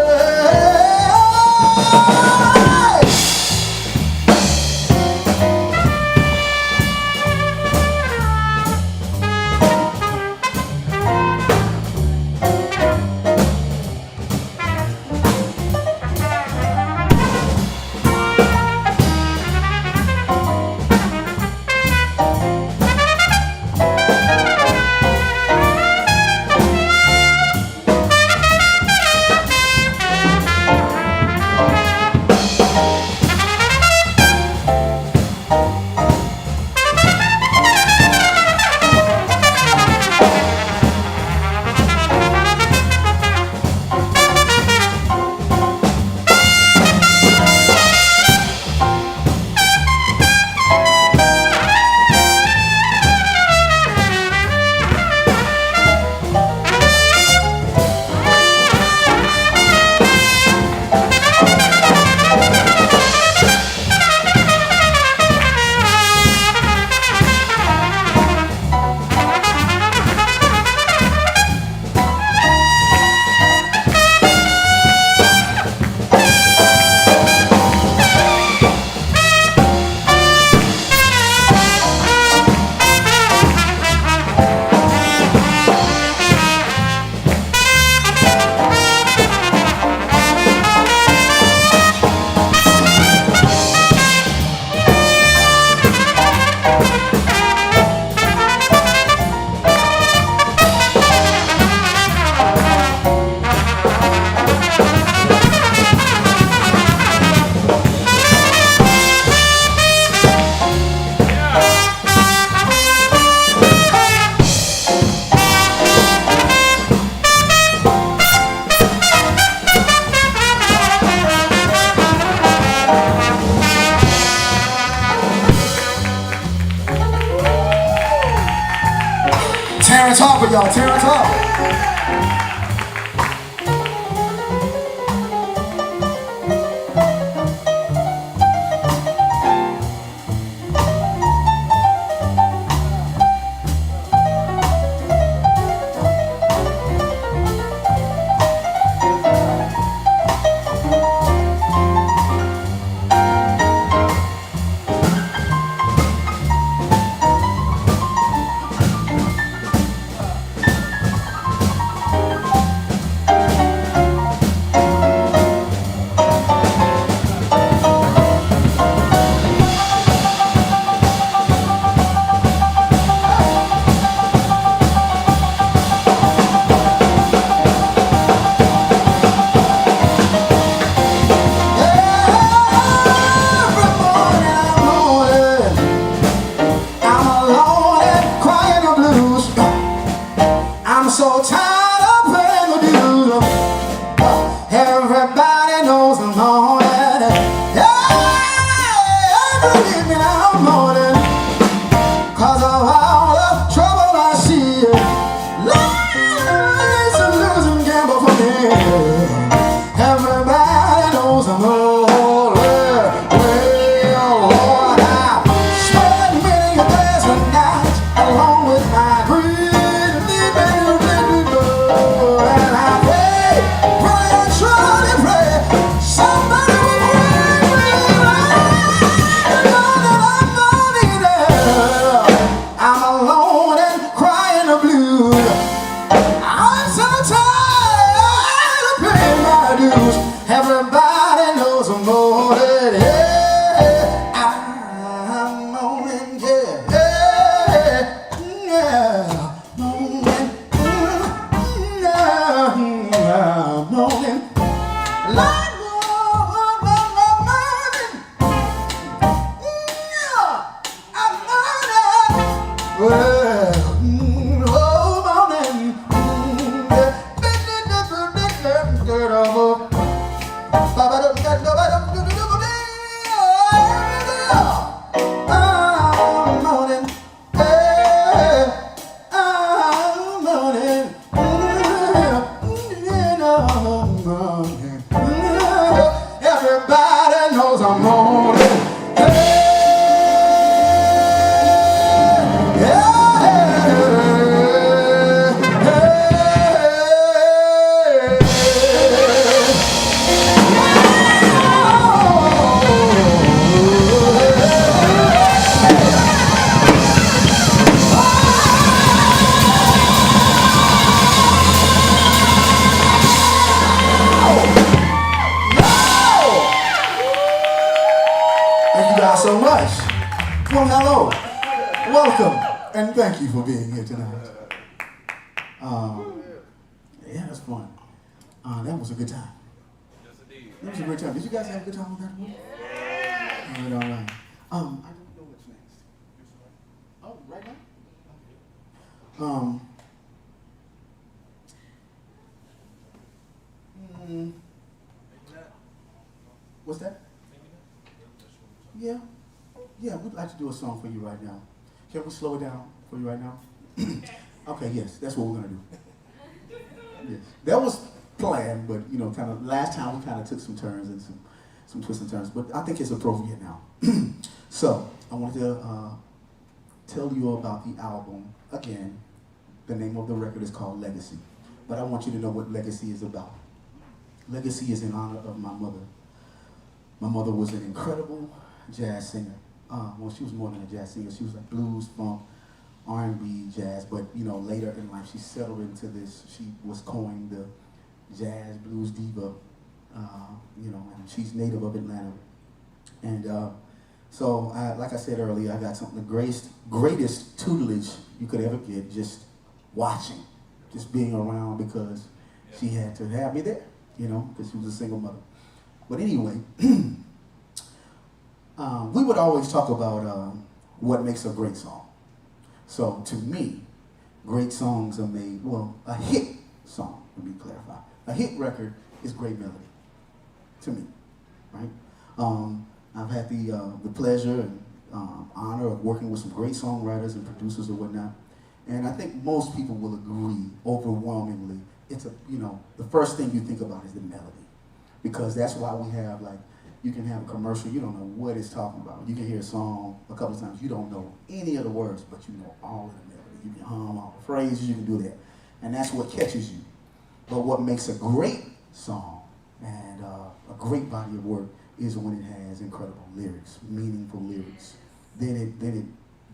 y'all. Terrence Hall. I'm so tired of paying the dues. Everybody knows I'm on it. Yeah, believe me now, I'm on it. 'Cause of all the trouble I see. Life's a losing gamble for me. Everybody knows I'm on it. Well, Lord, I spend many a days and nights along with my grief. Everybody knows I'm moaning, yeah. I'm moaning, yeah, yeah. Moaning, yeah. I'm moaning, like moaning, yeah. I'm moaning, well, oh, moaning, yeah. I'm moaning, I'm moaning, everybody knows I'm moaning. Thank you guys so much. Well, hello, welcome, and thank you for being here tonight. Yeah, that's fun. That was a good time. That was a great time. Did you guys have a good time with that one? All right, all right. I don't know what's next. Oh, right now? What's that? Yeah, we'd like to do a song for you right now. Can we slow it down for you right now? Okay, yes, that's what we're gonna do. Yes, that was planned, but you know, kind of last time we kind of took some turns and some twists and turns, but I think it's appropriate now. So I wanted to tell you about the album again. The name of the record is called Legacy, but I want you to know what Legacy is about. Legacy is in honor of my mother. My mother was an incredible jazz singer. Well, she was more than a jazz singer. She was like blues, funk, R&B, jazz. But you know, later in life, she settled into this. She was coined the jazz blues diva. You know, and she's native of Atlanta. And so, like I said earlier, I got something the greatest tutelage you could ever get. Just watching, just being around, because she had to have me there. You know, because she was a single mother. But anyway, we would always talk about what makes a great song. So to me, great songs are made, well, a hit song, let me clarify. A hit record is great melody, to me, right? I've had the pleasure and honor of working with some great songwriters and producers and whatnot. And I think most people will agree overwhelmingly, it's the first thing you think about is the melody. Because that's why we have, like, you can have a commercial, you don't know what it's talking about. You can hear a song a couple of times, you don't know any of the words, but you know all of the melody. You can hum all the phrases, you can do that. And that's what catches you. But what makes a great song and a great body of work is when it has incredible lyrics, meaningful lyrics. Then it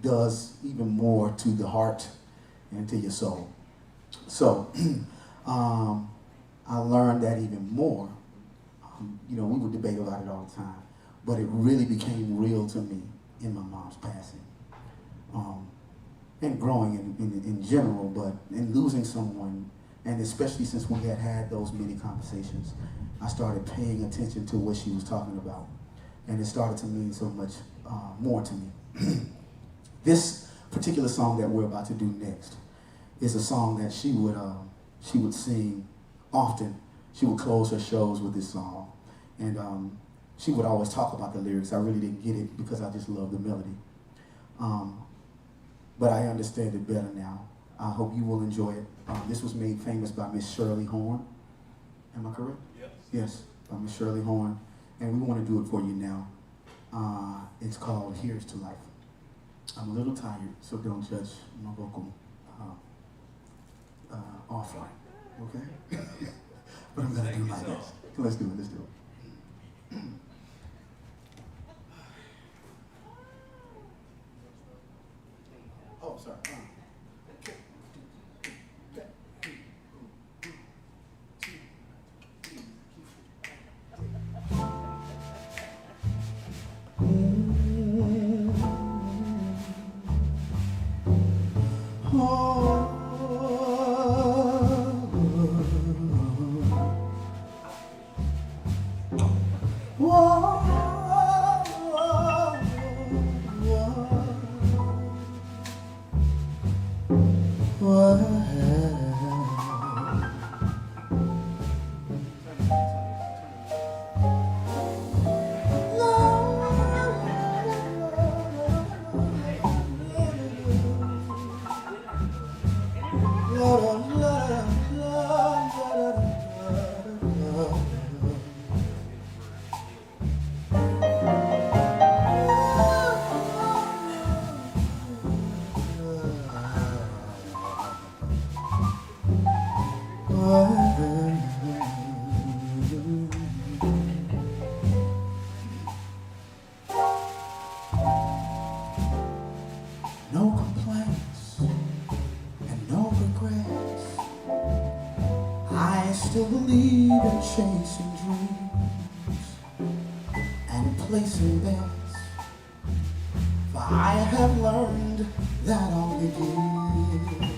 does even more to the heart and to your soul. So I learned that even more. We would debate about it all the time, but it really became real to me in my mom's passing. And growing in general, but in losing someone, and especially since we had those many conversations, I started paying attention to what she was talking about, and it started to mean so much more to me. This particular song that we're about to do next is a song that she would sing often. She would close her shows with this song, and she would always talk about the lyrics. I really didn't get it because I just love the melody. But I understand it better now. I hope you will enjoy it. This was made famous by Miss Shirley Horn. Am I correct? Yes. Yes, by Miss Shirley Horn. And we want to do it for you now. It's called Here's to Life. I'm a little tired, so don't judge my vocal offline, okay? But I'm gonna do my best. Let's do it. Oh, sorry. No complaints and no regrets. I still believe in chasing dreams and placing bets. For I have learned that all you give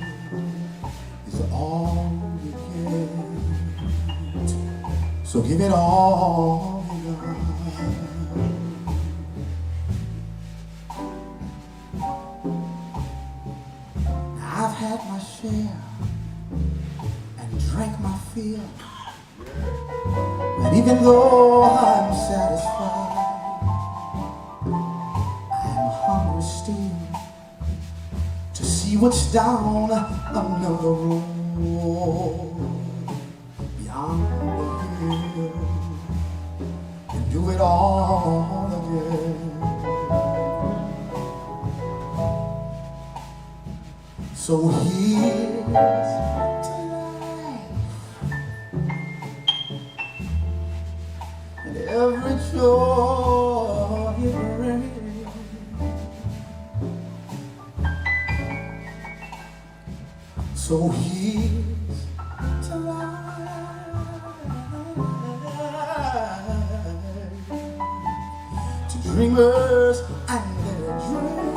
is all you get. So give it all you got. I've had my share and drank my fill, but even though I'm satisfied, I'm hungry still to see what's down another road beyond the hill and do it all again. So here's to life and every joy it brings. So here's to life, to dreamers and their dreams.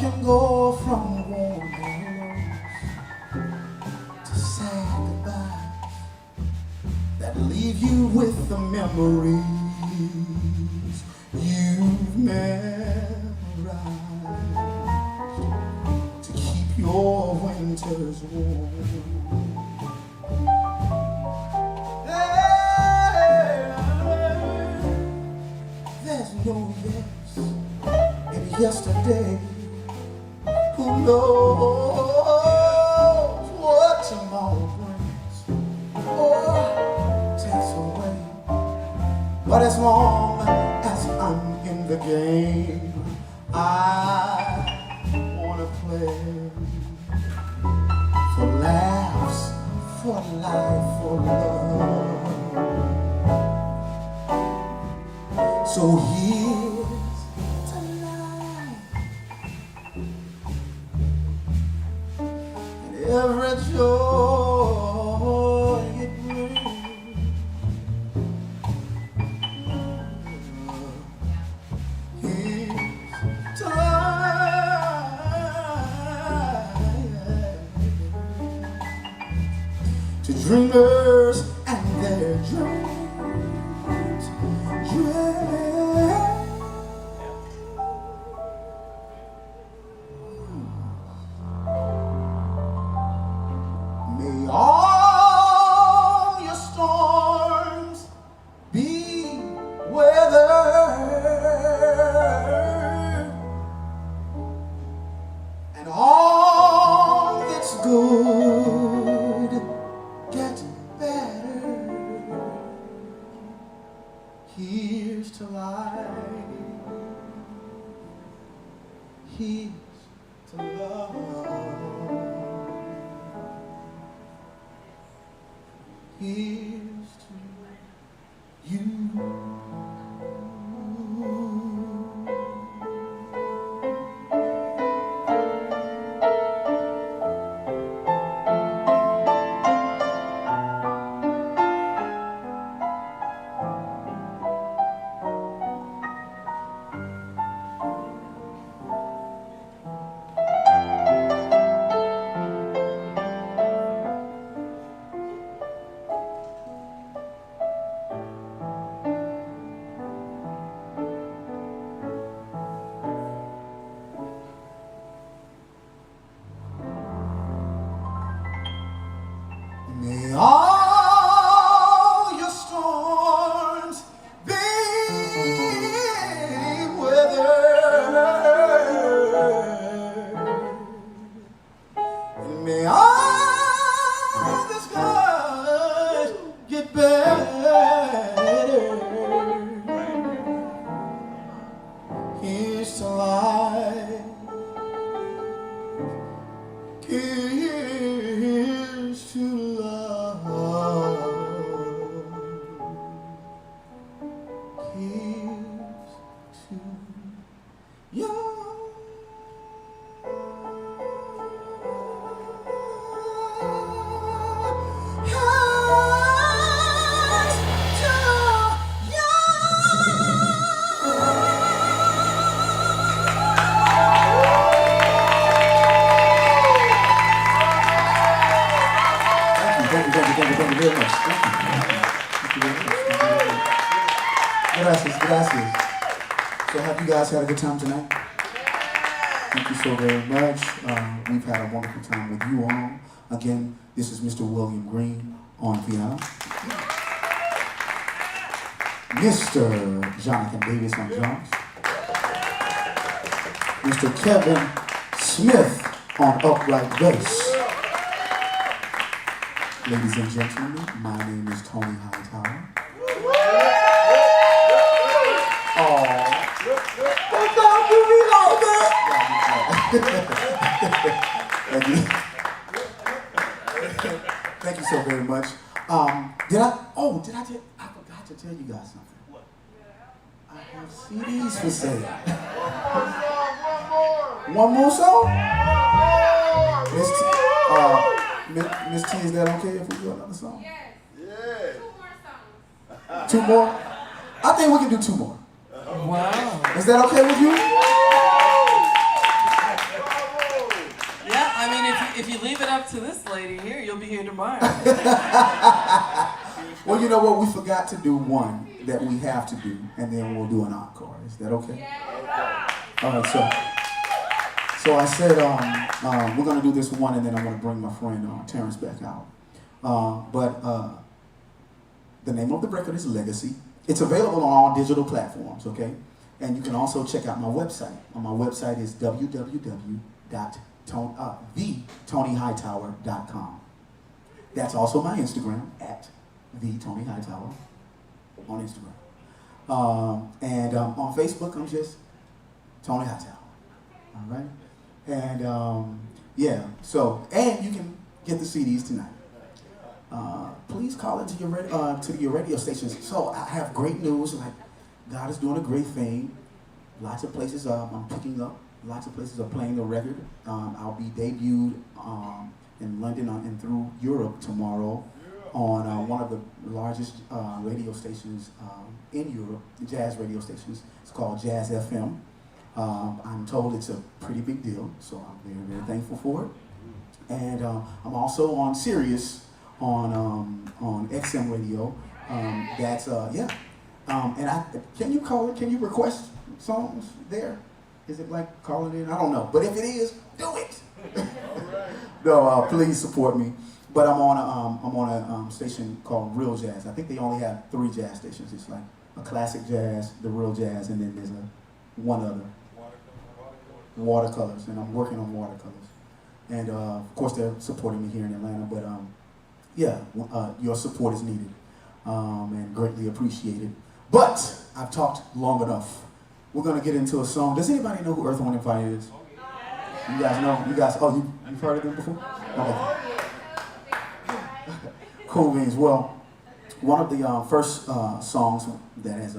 can go from warm hellos to sad goodbyes that leave you with the memories you've memorized to keep your winters warm. There's no yes in yesterday. Who knows what tomorrow brings or takes away? But as long as I'm in the game, I wanna play for laughs, for life, for love. So here's to life and every joy it brings. Here's to life, to dreamers and their dreams. May all your storms be weathered, and all that's good get better. Here's to life. Here's to love. Here's to you. May all your storms be weathered, and may all the skies get better. Here's to life. Here's to love. Here's to you. Thank you very much. Thank you very much. Gracias, gracias. So have you guys had a good time tonight? Thank you so very much. We've had a wonderful time with you all. Again, this is Mr. William Green on piano. Mr. Jonathan Davis on drums. Mr. Kevin Smith on upright bass. Ladies and gentlemen, my name is Tony Hightower. Oh, don't do me like that. Thank you. Thank you so very much. I forgot to tell you guys something. I have CDs for sale. One more song? Miss T, is that okay if we do another song? Yes. Yeah. 2 more songs. 2 more? I think we can do 2 more. Wow. Is that okay with you? I mean, if you leave it up to this lady here, you'll be here tomorrow. Well, you know what? We forgot to do one that we have to do, and then we'll do an encore. Is that okay? All right, so I said we're going to do this one, and then I'm going to bring my friend Terrence back out. But the name of the record is Legacy. It's available on all digital platforms, okay? And you can also check out my website. My website is www.thetonyhightower.com. That's also my Instagram, at @TheTonyHightower on Instagram. And on Facebook, I'm just Tony Hightower. All right? And yeah, so, and you can get the CDs tonight. Please call into your radio stations. So I have great news. Like, God is doing a great thing. Lots of places I'm picking up. Lots of places are playing the record. I'll be debuted in London and through Europe tomorrow on one of the largest radio stations in Europe, jazz radio stations. It's called Jazz FM. I'm told it's a pretty big deal, so I'm very, very thankful for it. And I'm also on Sirius on XM radio. That's yeah. And can you request songs there? Is it like calling in? I don't know. But if it is, do it. No, please support me. But I'm on a station called Real Jazz. I think they only have 3 jazz stations. It's like a classic jazz, the Real Jazz, and then there's one other. Watercolors, and I'm working on watercolors. And of course they're supporting me here in Atlanta, but yeah, your support is needed and greatly appreciated. But I've talked long enough. We're gonna get into a song. Does anybody know who Earth, Wind & Fire is? You guys know? You guys? Oh, you've heard of them before? Okay. Cool beans. Well, one of the first songs that has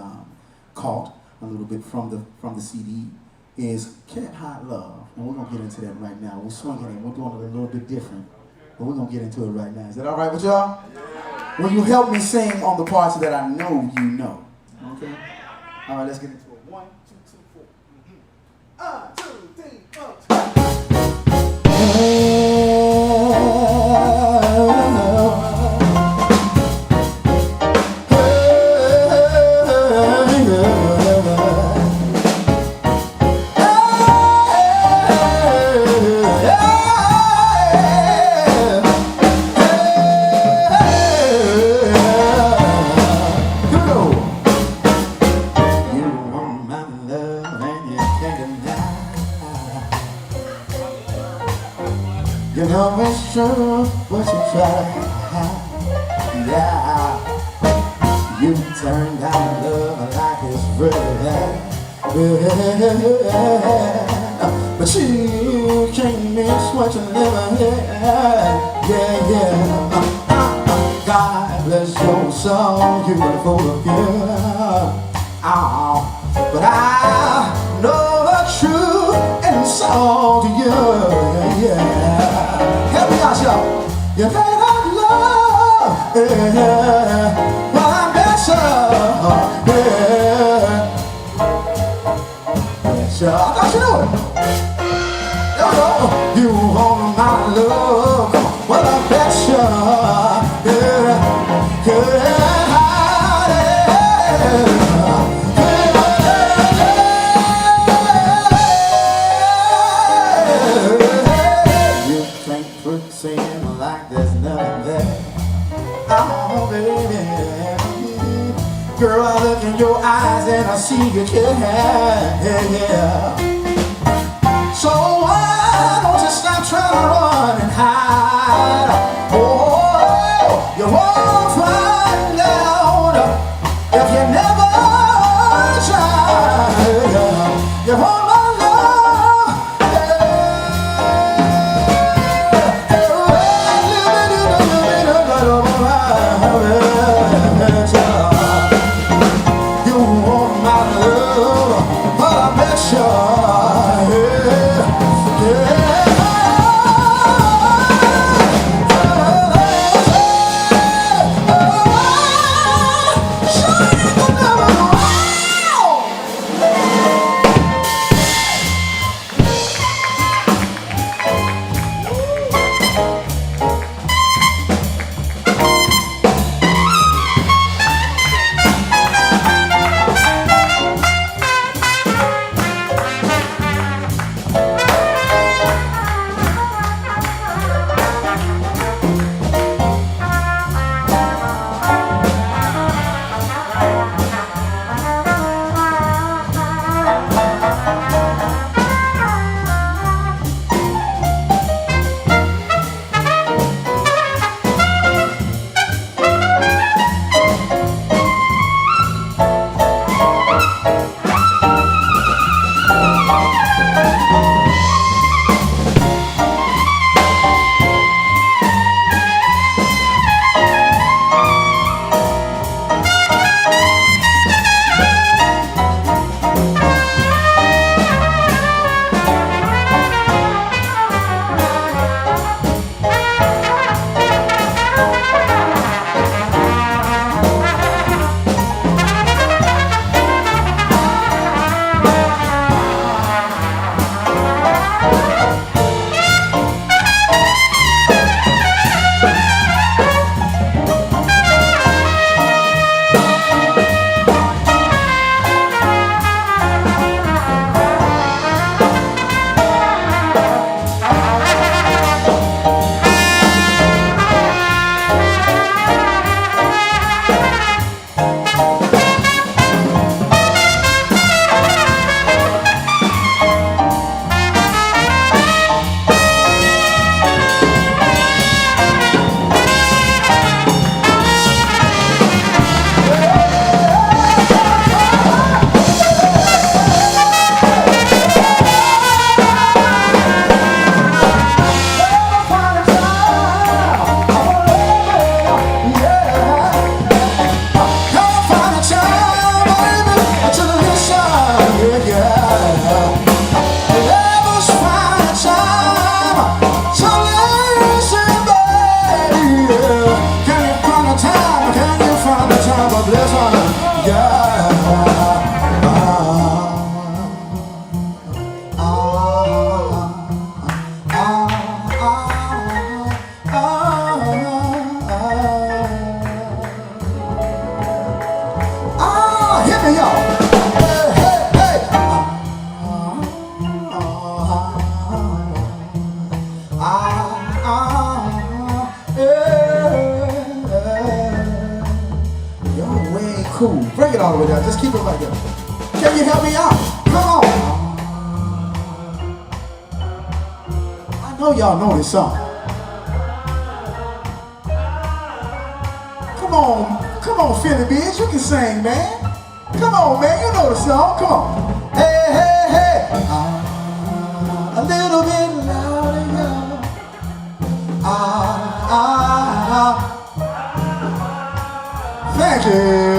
caught a little bit from the CD is Can't Hide Love, and we're gonna get into that right now. We're swinging it. We're doing it a little bit different, but we're gonna get into it right now. Is that all right with y'all? Will you help me sing on the parts that I know you know? Okay. All right. Let's get into it. 1, 2, 3, 4. 2, 3, 4. You know it's true what you try to hide. Yeah, you turn down love like it's really bad. But you can't miss what you never had. Yeah, yeah. God bless your soul, you were full of good. Oh, but I know the truth and it's all to you. Yeah, yeah. Help me out, y'all. You may not love, yeah, but I'm better, yeah. Yes, I thought you knew it. You want my love, well, I'm better, yeah, yeah. Singing like there's nothing there. Oh, baby. Girl, I look in your eyes and I see you care. Yeah. So why don't you stop trying to run and hide? Oh, you won't find out if you never try. You won't. You want my love, but I bet you cool. Bring it all the way down. Just keep it right there. Can you help me out? Come on. I know y'all know this song. Come on, Philly bitch. You can sing, man. Come on, man. You know the song. Come on. Hey, hey, hey. A little bit louder, yeah. Thank you.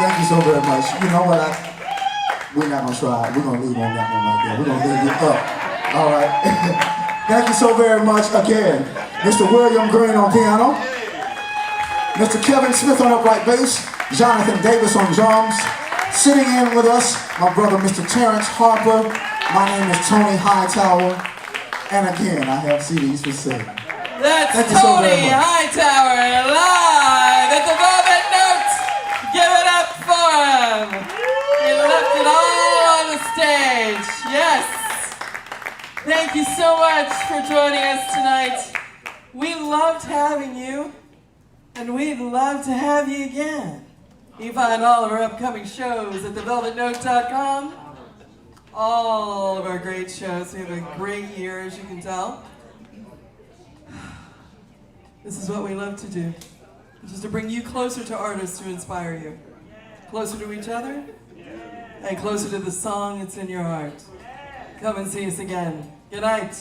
Thank you so very much. You know what? We're not going to try. We're going to leave on that one right there. We're going to leave it up. All right. Thank you so very much again. Mr. William Green on piano. Mr. Kevin Smith on upright bass. Jonathan Davis on drums. Sitting in with us, my brother Mr. Terrence Harper. My name is Tony Hightower. And again, I have CDs for sale. That's Thank you so very Tony much. Hightower live at the Velvet Note. Give it up for him. He left it all on the stage. Yes. Thank you so much for joining us tonight. We loved having you, and we'd love to have you again. You can find all of our upcoming shows at thevelvetnote.com. All of our great shows. We have a great year, as you can tell. This is what we love to do. Just to bring you closer to artists who inspire you. Closer to each other, and closer to the song that's in your heart. Come and see us again. Good night.